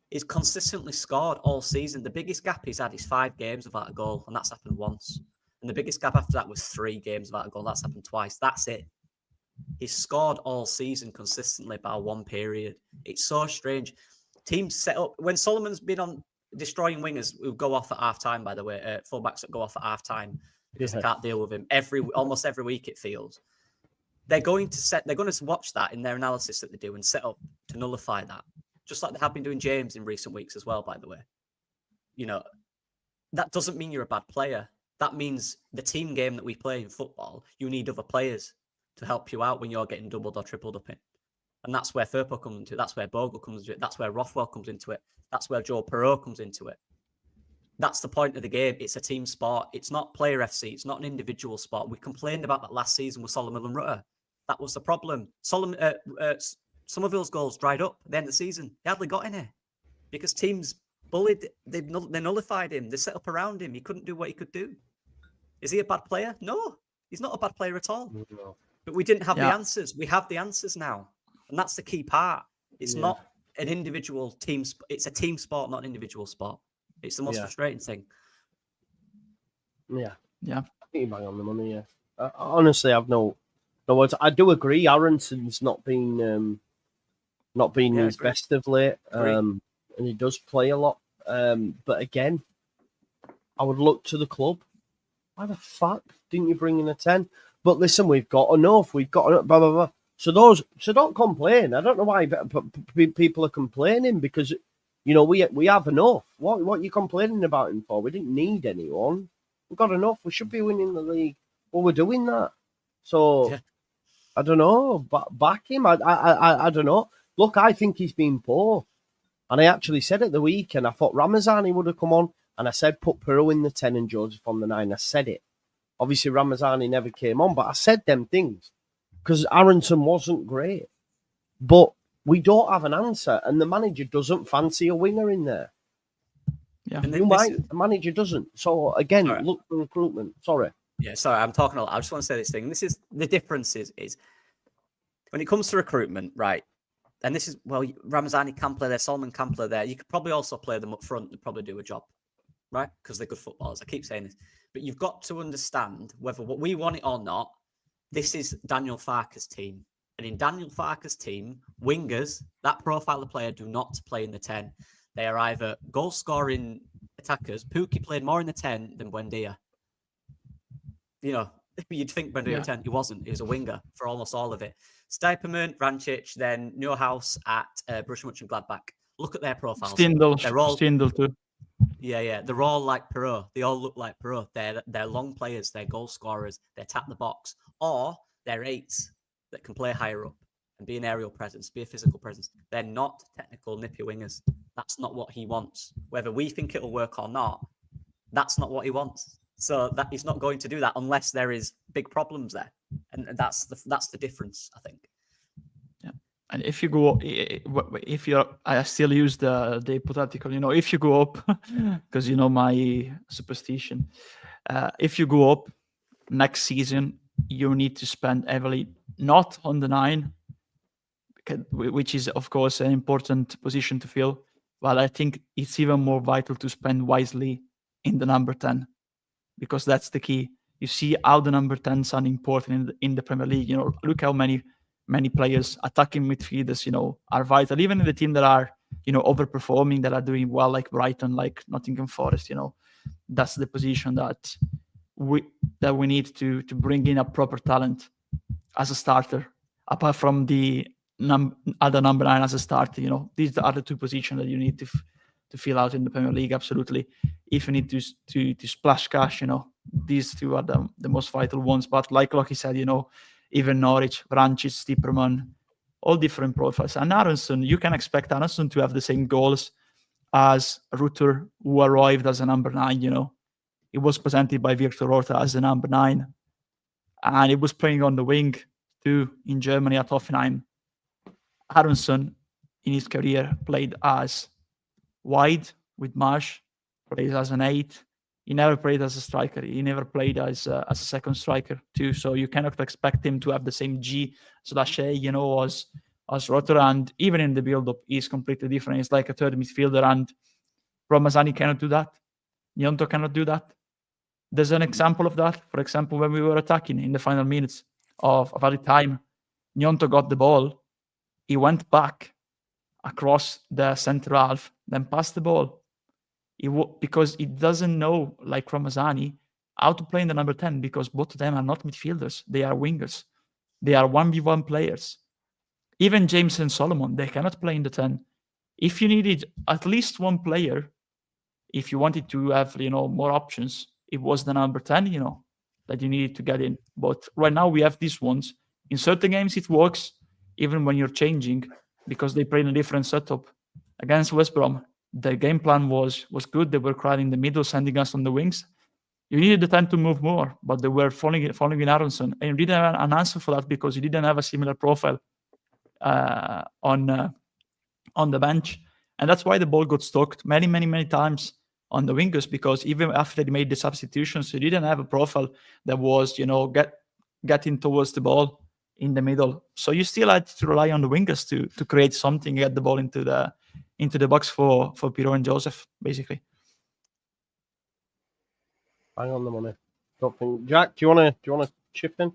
He's consistently scored all season. The biggest gap he's had is 5 games without a goal, and that's happened once. And the biggest gap after that was 3 games without a goal. That's happened twice. That's it. He's scored all season consistently by 1 period. It's so strange. Teams set up when Solomon's been on destroying wingers who go off at half time. By the way, fullbacks that go off at half time because they can't deal with him. Almost every week it feels they're going to watch that in their analysis that they do and set up to nullify that, just like they have been doing James in recent weeks as well. By the way, that doesn't mean you're a bad player. That means the team game that we play in football, you need other players to help you out when you're getting doubled or tripled up in. And that's where Firpo comes into it. That's where Bogle comes into it. That's where Rothwell comes into it. That's where Joe Perreault comes into it. That's the point of the game. It's a team sport. It's not player FC. It's not an individual sport. We complained about that last season with Solomon and Rutter. That was the problem. Somerville's goals dried up at the end of the season. He hardly got in it because teams bullied. They nullified him. They set up around him. He couldn't do what he could do. Is he a bad player? No, he's not a bad player at all. No. But we didn't have the answers. We have the answers now. And that's the key part. It's not an individual team. It's a team sport, not an individual sport. It's the most frustrating thing.
Yeah.
Yeah.
I think you're bang on the money, yeah. Honestly, I've no words. I do agree Aaronson's not been his best of late. And he does play a lot. But again, I would look to the club. Why the fuck didn't you bring in a 10? But listen, we've got enough. We've got enough, blah, blah, blah. So don't complain. I don't know why people are complaining because, we have enough. What are you complaining about him for? We didn't need anyone. We've got enough. We should be winning the league. Well, we're doing that. So, I don't know. Back him. I don't know. Look, I think he's been poor. And I actually said at the weekend, I thought Ramazani would have come on. And I said, put Pirro in the 10 and Joseph on the 9. I said it. Obviously, Ramazani never came on, but I said them things because Aaronson wasn't great. But we don't have an answer, and the manager doesn't fancy a winger in there.
Yeah,
The manager doesn't. So again,
Sorry.
look for recruitment. Sorry.
Yeah, sorry, I'm talking a lot. I just want to say this thing. This is the difference is when it comes to recruitment, right? And this is, well, Ramazani can play there, Solomon can play there. You could probably also play them up front and probably do a job, right? Because they're good footballers. I keep saying this. But you've got to understand whether what we want it or not, this is Daniel Farke's team. And in Daniel Farke's team, wingers, that profile of player, do not play in the 10. They are either goal-scoring attackers. Pukki played more in the 10 than Buendia. You know, you'd think Buendia at 10. He wasn't. He was a winger for almost all of it. Stuyperman, Vrancic, then Neuhaus at Borussia Mönchengladbach. Look at their profiles.
Stindl too.
Yeah. They're all like Perot. They all look like Perot. They're long players. They're goal scorers. They tap the box. Or they're eights that can play higher up and be an aerial presence, be a physical presence. They're not technical, nippy wingers. That's not what he wants. Whether we think it'll work or not, that's not what he wants. So that he's not going to do that unless there is big problems there. And that's the difference, I think.
Yeah. And if you go, I still use the hypothetical, you know, if you go up, because you know my superstition, if you go up next season, you need to spend heavily, not on the 9, which is of course an important position to fill. But I think it's even more vital to spend wisely in the number 10, because that's the key. You see how the number 10s are important in the Premier League. You know, look how many players, attacking midfielders, you know, are vital. Even in the team that are, you know, overperforming, that are doing well, like Brighton, like Nottingham Forest. You know, that's the position that we need to bring in a proper talent as a starter. Apart from the other number 9 as a starter, you know, these are the 2 positions that you need to fill out in the Premier League. Absolutely. If you need to splash cash, you know, these 2 are the most vital ones. But like he said, you know, even Norwich, Vrancic, Stuyperman, all different profiles. And Aaronson, you can expect Aaronson to have the same goals as Rutter, who arrived as a number 9, you know. It was presented by Victor Orta as the number 9. And he was playing on the wing too in Germany at Hoffenheim. Aaronson, in his career, played as wide with Marsh, played as an 8. He never played as a striker. He never played as a second striker too. So you cannot expect him to have the same G/A, you know, as Rutter. And even in the build-up, he's completely different. He's like a third midfielder, and Ramazani cannot do that. Gnonto cannot do that. There's an example of that. For example, when we were attacking in the final minutes of added time, Gnonto got the ball. He went back across the centre half, then passed the ball. Because he doesn't know, like Ramazani, how to play in the number 10, because both of them are not midfielders. They are wingers. They are 1v1 players. Even James and Solomon, they cannot play in the 10. If you needed at least one player, if you wanted to have, you know, more options, it was the number 10, you know, that you needed to get in. But right now we have these ones. In certain games it works, even when you're changing, because they play in a different setup. Against West Brom, the game plan was good. They were crowding the middle, sending us on the wings. You needed the 10 to move more, but they were following in Aaronson. And you didn't have an answer for that because you didn't have a similar profile on the bench. And that's why the ball got stuck many times on the wingers, because even after they made the substitutions, you didn't have a profile that was, you know, getting towards the ball in the middle. So you still had to rely on the wingers to create something, get the ball into the box for Pirot and Joseph, basically.
Hang on the money. Don't think, Jack, do you wanna chip in?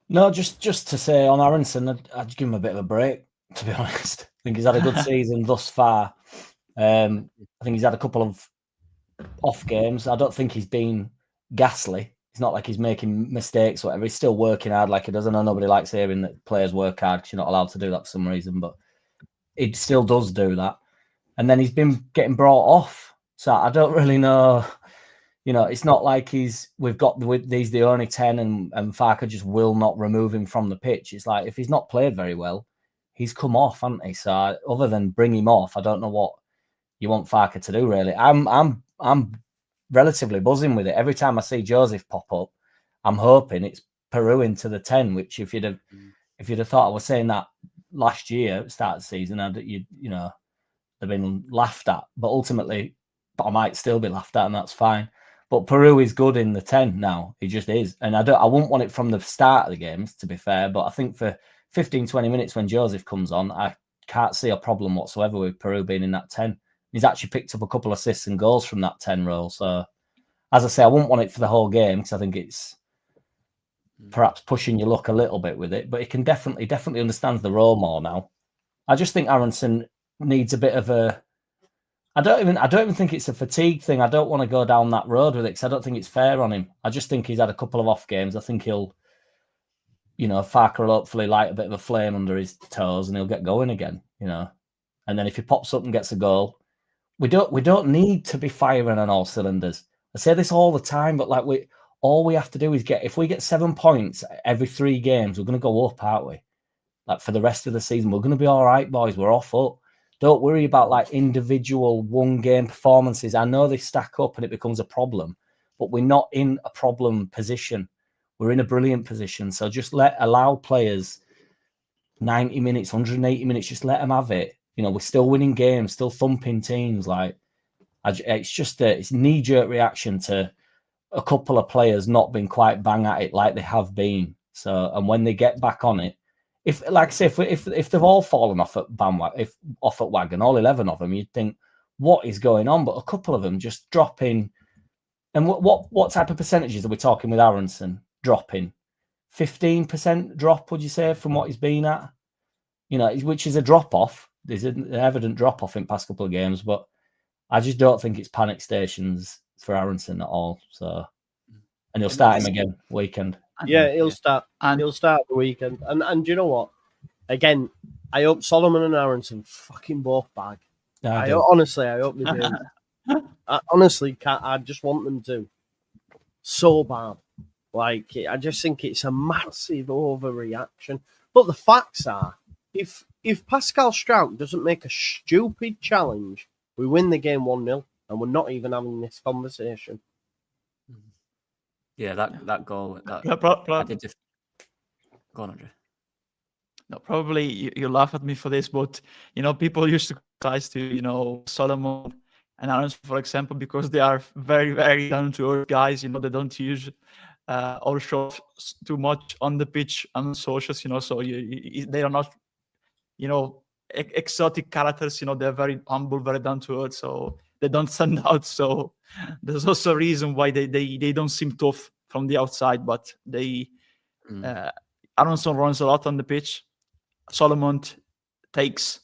No, just to say on Aaronson, I'd give him a bit of a break, to be honest. I think he's had a good season thus far. I think he's had a couple of off games. I don't think he's been ghastly. It's not like he's making mistakes or whatever. He's still working hard like he does. I know nobody likes hearing that players work hard because you're not allowed to do that for some reason, but he still does do that. And then he's been getting brought off. So I don't really know. You know, it's not like he's the only 10 and Farke just will not remove him from the pitch. It's like if he's not played very well, he's come off, hasn't he? So other than bring him off, I don't know what you want Farke to do, really. I'm relatively buzzing with it. Every time I see Joseph pop up, I'm hoping it's Peru into the 10, which if you'd have thought I was saying that last year at the start of the season, you know, they've been laughed at. But ultimately, I might still be laughed at, and that's fine. But Peru is good in the 10 now. He just is. And I wouldn't want it from the start of the games, to be fair. But I think for 15, 20 minutes when Joseph comes on, I can't see a problem whatsoever with Peru being in that 10. He's actually picked up a couple of assists and goals from that 10 role. So, as I say, I wouldn't want it for the whole game because I think it's perhaps pushing your luck a little bit with it. But he can definitely understands the role more now. I just think Aaronson needs a bit of a... I don't even think it's a fatigue thing. I don't want to go down that road with it because I don't think it's fair on him. I just think he's had a couple of off games. I think he'll, you know, Farker will hopefully light a bit of a flame under his toes and he'll get going again, you know. And then if he pops up and gets a goal, we don't need to be firing on all cylinders. I say this all the time, but like all we have to do is if we get 7 points every 3 games, we're going to go up, aren't we? Like for the rest of the season, we're going to be all right, boys. We're off up. Don't worry about like individual one-game performances. I know they stack up and it becomes a problem, but we're not in a problem position. We're in a brilliant position. So just allow players 90 minutes, 180 minutes. Just let them have it. You know, we're still winning games, still thumping teams. Like it's just it's knee-jerk reaction to a couple of players not being quite bang at it like they have been. So, and when they get back on it, if, like I say, if they've all fallen off at wagon, all 11 of them, you'd think, what is going on? But a couple of them just dropping. And what type of percentages are we talking with Aaronson dropping? 15% drop, would you say, from what he's been at? You know, which is a drop off. There's an evident drop off in past couple of games, but I just don't think it's panic stations for Aaronson at all. So, and he'll start him again weekend.
Yeah, he'll start. And he'll start the weekend. And you know what? Again, I hope Solomon and Aaronson fucking both bag. Honestly, I hope they do. I honestly can't. I just want them to. So bad. Like, I just think it's a massive overreaction. But the facts are, if Pascal Strout doesn't make a stupid challenge, we win the game 1-0, and we're not even having this conversation.
Yeah, that goal. I did just... Go on, Andre.
No, probably you laugh at me for this, but you know, people used to criticize to, you know, Solomon and Aaronson, for example, because they are very, very down to earth guys. You know, they don't use or show too much on the pitch and socials. You know, so they are not, you know, exotic characters. You know, they're very humble, very down to earth. So they don't stand out. So there's also a reason why they don't seem tough from the outside, but they Aaronson runs a lot on the pitch. Solomon takes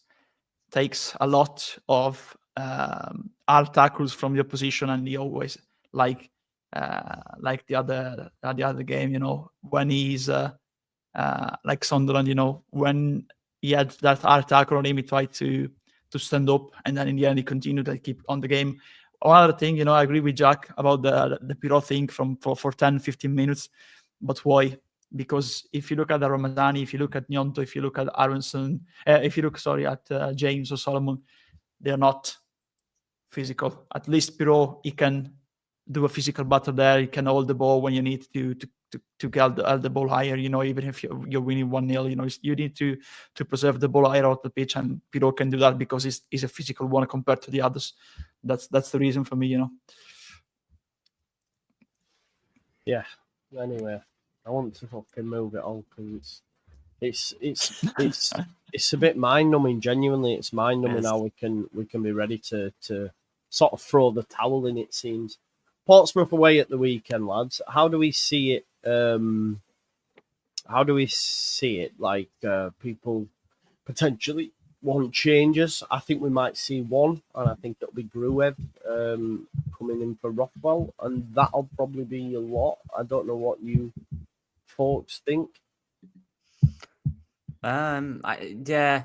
a lot of hard tackles from the opposition, and he always like the other game, you know, when he's like Sunderland, you know, when he had that hard tackle on him, he tried to stand up, and then in the end he continued to keep on the game. One other thing, you know, I agree with Jack about the Pirot thing for 10-15 minutes, but why? Because if you look at the Ramazani, if you look at Nyonto, if you look at Aaronson, if you look, at James or Solomon, they're not physical. At least Pirot, he can do a physical battle there. He can hold the ball when you need to get the ball higher. You know, even if you're winning 1-0, you know, you need to preserve the ball higher out the pitch, and Pirot can do that because he's a physical one compared to the others. That's the reason for me, you know.
Yeah. Anyway, I want to fucking move it on because it's a bit mind numbing. Genuinely, it's mind numbing how we can be ready to sort of throw the towel in. It seems Portsmouth away at the weekend, lads. How do we see it? How do we see it? Like people potentially want changes. I think we might see one, and I think it'll be Gruev coming in for Rothwell, and that'll probably be a lot. I don't know what you folks think.
Yeah.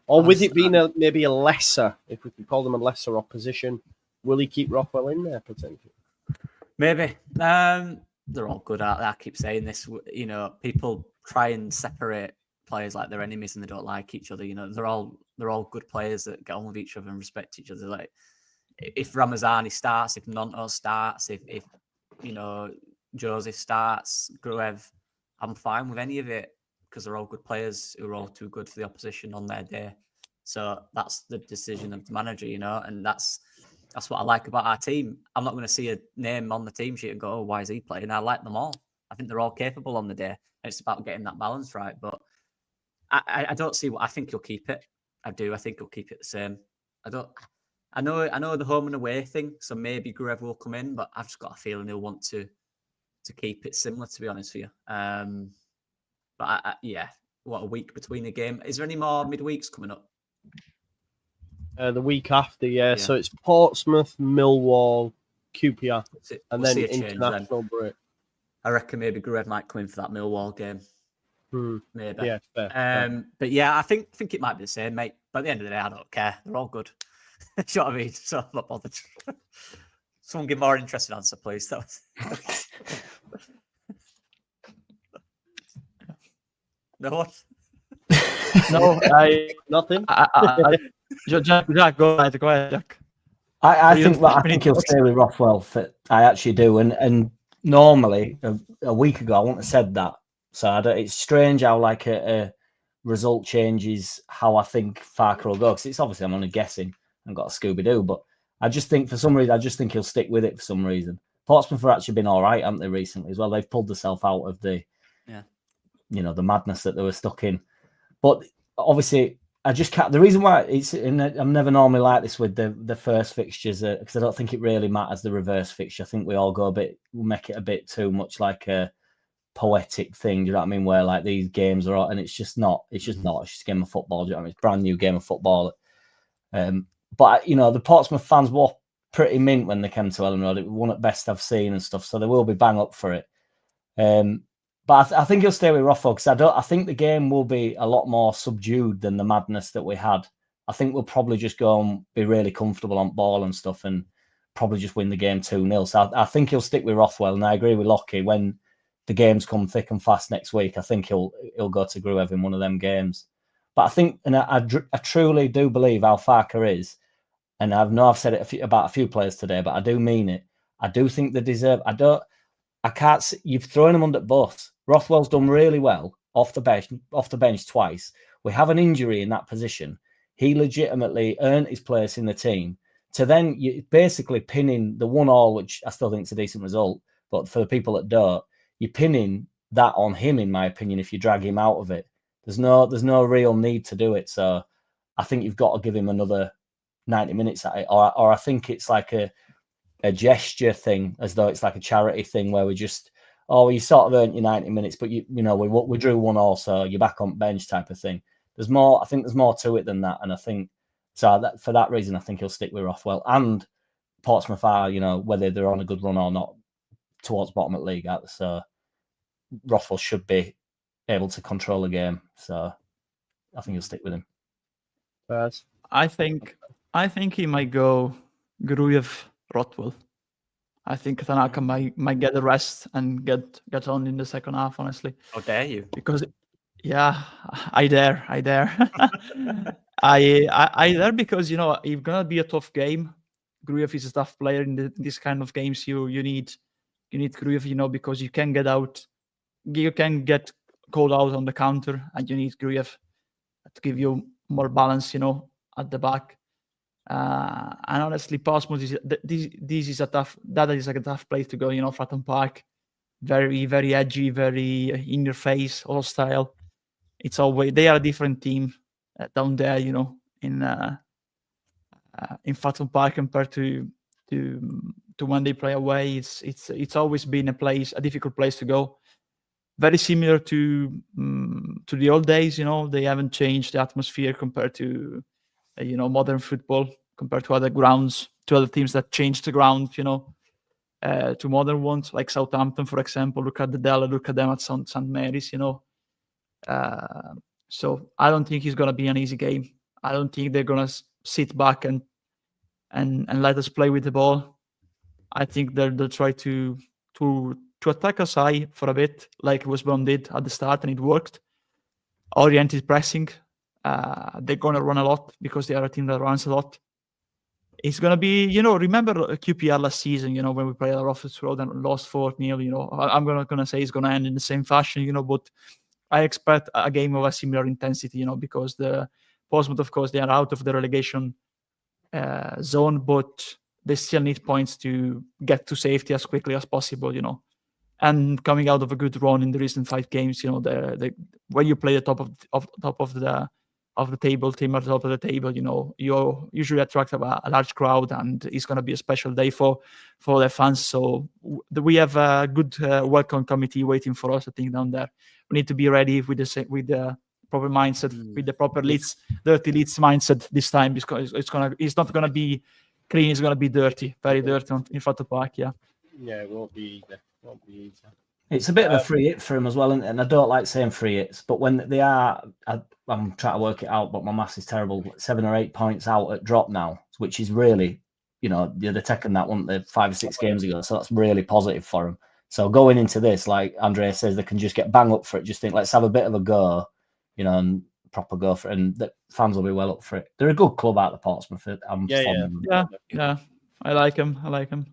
Or with it being maybe a lesser, if we could call them a lesser opposition, will he keep Rothwell in there potentially?
Maybe. They're all good at that. I keep saying this. You know, people try and separate players like they're enemies and they don't like each other. You know, they're all good players that get on with each other and respect each other. Like if Ramazani starts, if Nonto starts, if you know Joseph starts, Gruev, I'm fine with any of it because they're all good players who are all too good for the opposition on their day. So that's the decision of the manager, and that's what I like about our team. I'm not going to see a name on the team sheet and go, oh, why is he playing? I like them all. I think they're all capable on the day. It's about getting that balance right. But I don't see what I think he'll keep it. I do. I think he'll keep it the same. I know the home and away thing, so maybe Gruev will come in, but I've just got a feeling he'll want to keep it similar, to be honest with you. But what a week between the game. Is there any more midweeks coming up?
The week after, yeah. So it's Portsmouth, Millwall, QPR, and then international break.
I reckon maybe Gruev might come in for that Millwall game. Maybe.
Yeah, fair.
But yeah, I think it might be the same, mate. But at the end of the day, I don't care. They're all good. Do you know what I mean? So I'm not bothered. Someone give more interesting answer, please. That was... No one?
No,
nothing.
Jack, go ahead, Jack.
I think he'll stay with Rothwell. I actually do, and normally a week ago I wouldn't have said that. So it's strange how like a result changes how I think Farker will go. Because it's obviously I'm only guessing. I've got a Scooby-Doo, but I just think for some reason he'll stick with it for some reason. Portsmouth have actually been all right, haven't they, recently as well? They've pulled themselves out of the the madness that they were stuck in. But obviously, I just can't. The reason why I'm never normally like this with the first fixtures because I don't think it really matters the reverse fixture. I think we all make it a bit too much like a poetic thing. Do you know what I mean? Where like these games are, and it's just not. It's just a game of football. Do you know what I mean? It's a brand new game of football. But the Portsmouth fans were pretty mint when they came to Ellen Road. It was one at best I've seen and stuff, so they will be bang up for it. But I think he'll stay with Rothwell because I think the game will be a lot more subdued than the madness that we had. I think we'll probably just go and be really comfortable on ball and stuff and probably just win the game 2-0. So I think he'll stick with Rothwell, and I agree with Lockie. When the games come thick and fast next week, I think he'll go to Gruev in one of them games. But I think, and I truly do believe how Farker is, and I've said it about a few players today, but I do mean it. I do think they deserve. I can't see, you've thrown them under the bus. Rothwell's done really well off the bench twice. We have an injury in that position. He legitimately earned his place in the team. To then you basically pinning the 1-1, which I still think is a decent result, but for the people that don't, you're pinning that on him, in my opinion, if you drag him out of it. There's no real need to do it. So I think you've got to give him another 90 minutes at it. Or I think it's like a gesture thing, as though it's like a charity thing where we just, you sort of earned your 90 minutes, but we drew 1-1, so you're back on bench type of thing. There's more. I think there's more to it than that, and I think so. For that reason, I think he'll stick with Rothwell. And Portsmouth are, whether they're on a good run or not, towards bottom of the league. So Rothwell should be able to control the game. So I think he'll stick with him.
I think he might go Gruev, Rothwell. I think Tanaka might get the rest and get on in the second half, honestly.
How dare you?
Because I dare. I dare because it's gonna be a tough game. Gruev is a tough player in this kind of games. You need Gruev, because you can get out, you can get called out on the counter, and you need Gruev to give you more balance, at the back. And honestly, Portsmouth this is a tough place to go. Fratton Park, very very edgy, very in your face, hostile. It's always they are a different team down there, in Fratton Park compared to when they play away. It's always been a difficult place to go. Very similar to the old days. They haven't changed the atmosphere compared to modern football, compared to other grounds, to other teams that changed the ground, to modern ones like Southampton, for example. Look at the Della, look at them at St. Mary's, So I don't think it's gonna be an easy game. I don't think they're gonna sit back and let us play with the ball. I think they'll try to attack us high for a bit, like West Brom did at the start, and it worked. Oriented pressing. They're going to run a lot because they are a team that runs a lot. it's going to be, you know, remember QPR last season, you know, when we played at Rough Road and lost 4-0, you know, I'm going to say it's going to end in the same fashion, you know, but I expect a game of a similar intensity, you know, because the Portsmouth, of course, they are out of the relegation zone, but they still need points to get to safety as quickly as possible, you know. And coming out of a good run in the recent 5 games, you know, when you play the top of the table, team at the top of the table, you know, you usually attract a large crowd, and it's going to be a special day for their fans. So we have a good welcome committee waiting for us, I think, down there. We need to be ready with the proper mindset, with the proper dirty Leeds mindset this time, because it's not gonna be clean. It's gonna be dirty, very dirty in front of the park. Yeah.
Yeah, it won't be easy.
It's a bit of a free hit for him as well, and I don't like saying free hits, but when they are, I'm trying to work it out, but my maths is terrible. 7 or 8 points out at drop now, which is really, you know, they're taking that one 5 or 6 games ago, so that's really positive for them. So going into this, like Andrea says, they can just get bang up for it. Just think, let's have a bit of a go, you know, and proper go for it, and the fans will be well up for it. They're a good club out of Portsmouth.
Yeah. I like them.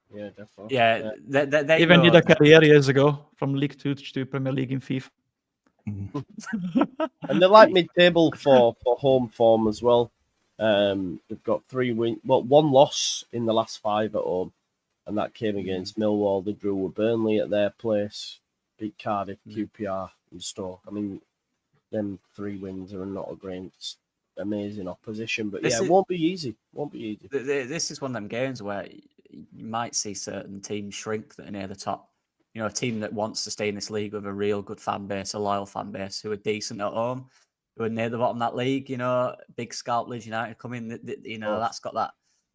Yeah, definitely.
Yeah, they
even did a career years ago from League 2 to Premier League in FIFA.
And they're like mid-table for home form as well. They've got 3 wins, well, 1 loss in the last 5 at home, and that came against Millwall. They drew with Burnley at their place, beat Cardiff, QPR, and Stoke. I mean, them 3 wins are not against amazing opposition, but it won't be easy.
This is one of them games where you might see certain teams shrink that are near the top. You know, a team that wants to stay in this league with a real good fan base, a loyal fan base, who are decent at home, who are near the bottom of that league. You know, big scalp Leeds United come in. You know, that's got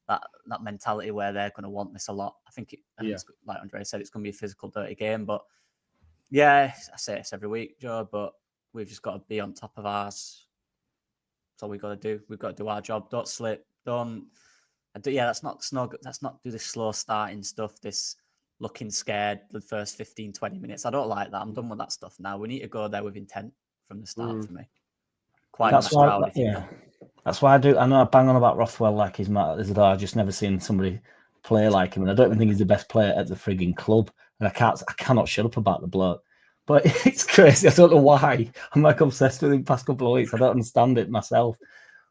that mentality where they're going to want this a lot. I think it's, like Andrea said, it's going to be a physical, dirty game. But yeah, I say this every week, Joe, but we've just got to be on top of ours. That's all we've got to do. We've got to do our job. Don't slip. That's not do this slow starting stuff, this looking scared the first 15, 20 minutes. I don't like that. I'm done with that stuff now. We need to go there with intent from the start for me.
That's why I do. I know I bang on about Rothwell like he's mad, as though I've just never seen somebody play like him. And I don't even think he's the best player at the frigging club. And I cannot shut up about the bloke. But it's crazy. I don't know why. I'm like obsessed with him past couple of weeks. I don't understand it myself.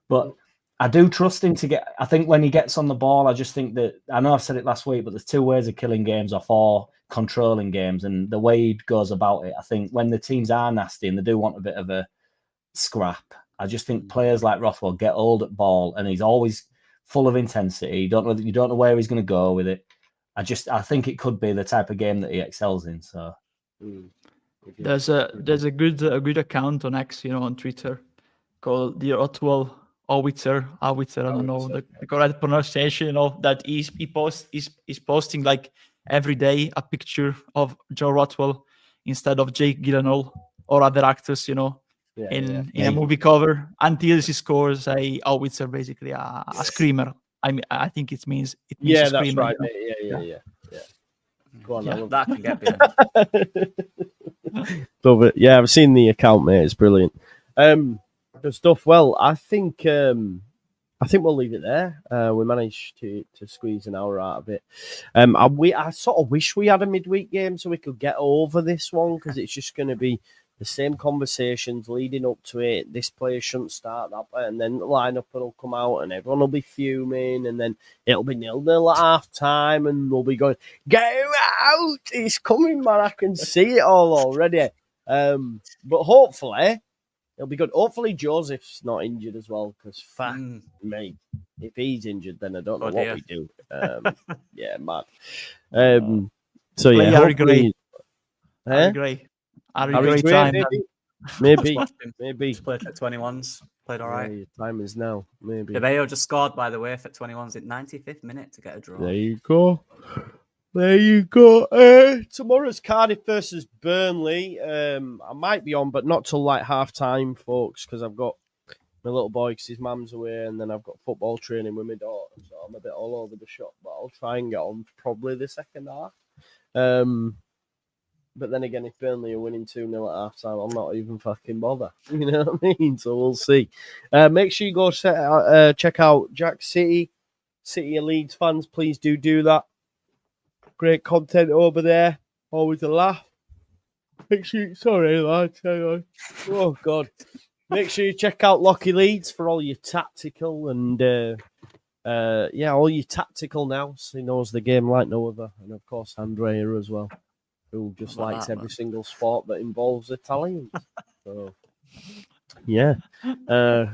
But I do trust him to get. I think when he gets on the ball, I just think that, I know I've said it last week, but there's 2 ways of killing games off, or controlling games. And the way he goes about it, I think when the teams are nasty and they do want a bit of a scrap, I just think players like Rothwell get old at ball, and he's always full of intensity. You don't know where he's going to go with it. I think it could be the type of game that he excels in. So.
There's a good account on X, you know, on Twitter, called the Rothwell Howitzer. I don't know the correct pronunciation. You know, that he's posting like every day a picture of Joe Rothwell instead of Jake Gyllenhaal or other actors, you know, in a movie cover, until he scores a howitzer, basically a screamer. I think it means a
that's
screamer,
right.
You know?
Yeah. Go on,
that can get behind.
But yeah, I've seen the account, mate. It's brilliant. Good stuff. Well, I think we'll leave it there. We managed to squeeze an hour out of it. I sort of wish we had a midweek game so we could get over this one, because it's just going to be the same conversations leading up to it. This player shouldn't start that way, and then the lineup will come out and everyone will be fuming, and then it'll be 0-0 at half time, and we'll be going, "Get out! It's coming, man! I can see it all already." But hopefully it'll be good. Hopefully Joseph's not injured as well, because me, if he's injured, then I don't know what we do. Yeah, mad. So yeah,
Harry Gray.
Harry
Gray.
Harry Gray, maybe.
Just played for 21s. Played all right.
Yeah, time is now. Maybe.
DeBeo just scored, by the way, for 21s in 95th minute to get a draw.
There you go. Tomorrow's Cardiff versus Burnley. I might be on, but not till like half time, folks, because I've got my little boy because his mum's away, and then I've got football training with my daughter, so I'm a bit all over the shop. But I'll try and get on probably the second half. But then again, if Burnley are winning 2-0 at half time, I'll not even fucking bother. You know what I mean? So we'll see. Make sure you go check out Jack City City of Leeds fans, please do that. Great content over there. Always a laugh. Make sure, sorry, lads. Hang on. Oh, God. Make sure you check out Lockie Leeds for all your tactical and, all your tactical nous. He knows the game like no other. And, of course, Andrea as well, who just likes every single sport that involves Italians. So, yeah.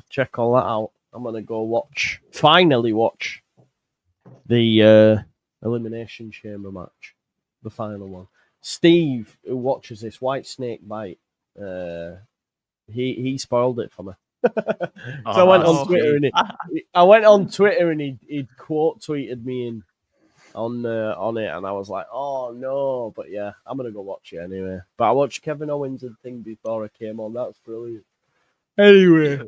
Check all that out. I'm going to go finally watch the Elimination Chamber match, the final one. Steve, who watches this White Snake Bite, he spoiled it for me. So I went on Twitter and he'd quote tweeted me on it, and I was like, oh no, but yeah, I'm gonna go watch it anyway. But I watched Kevin Owens' thing before I came on. That's brilliant. Anyway.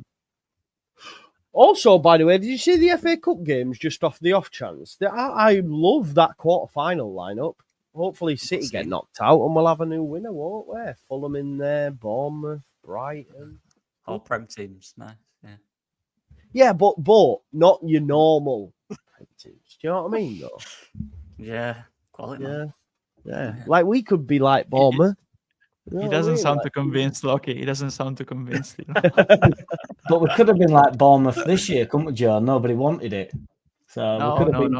Also, by the way, did you see the FA Cup games just off the off chance? I love that quarter-final lineup. Hopefully City get knocked out and we'll have a new winner, won't we? Fulham in there, Bournemouth, Brighton.
All Prem teams, nice. Yeah.
Yeah, but not your normal Prem teams. Do you know what I mean, though?
Yeah, quality.
Yeah. Like, we could be like Bournemouth.
He doesn't sound too convinced, Lockie. He doesn't sound too convinced. You know?
But we could have been like Bournemouth this year, couldn't we, Joe? Nobody wanted it. So we could have been.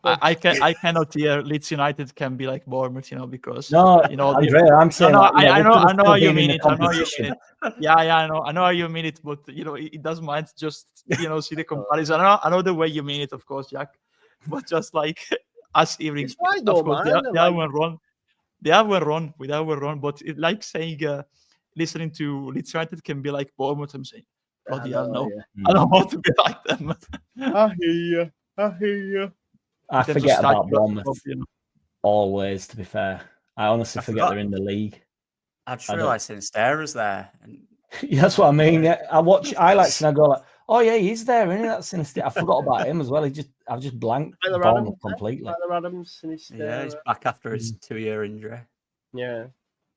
I cannot hear Leeds United can be like Bournemouth, because
Andrea, I'm saying
I know how you mean it. I know you mean it. Yeah, I know how you mean it, but it doesn't mind just see the comparison. I know the way you mean it, of course, Jack. But just like us hearing,
it's right though,
of course,
man.
they are wrong. They are wrong. But it, like saying, listening to Leeds United can be like Bournemouth. I'm saying, bloody hell, no. I don't want to be like them.
I hear you.
I forget about Bournemouth. Always, to be fair. I honestly forget they're in the league.
I just realised Sinisterra was there. And...
Yeah, that's what I mean. Yeah. I watch highlights and I go like, oh yeah, he's there, isn't he? That's Sinisterra. I forgot about him as well. I've just blanked Bournemouth completely.
Tyler Adams, Sinisterra.
Yeah, he's back after his 2-year injury.
Yeah.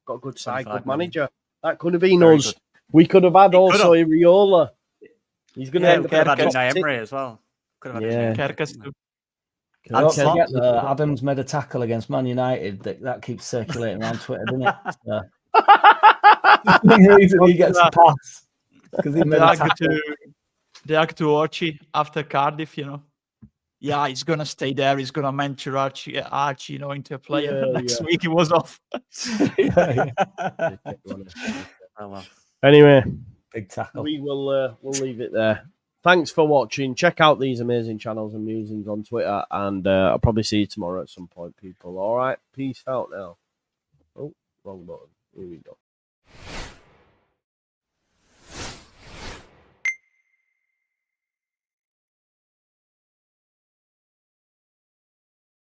Got a good side, good manager. That could have been us. Good. We could have had also Iriola. He's going to end up
had Emery as well. Could have had
Kerkers too.
Don't forget that Adams made a tackle against Man United. That keeps circulating around Twitter, doesn't it? So. The reason he gets a pass because he made a tackle.
The actor Archie after Cardiff, Yeah, he's gonna stay there. He's gonna mentor Archie, into a player. Next week he was off.
Oh well.
Anyway,
big tackle.
We will we'll leave it there. Thanks for watching. Check out these amazing channels and musings on Twitter, and I'll probably see you tomorrow at some point, people. All right, peace out now. Oh, wrong button. Here we go.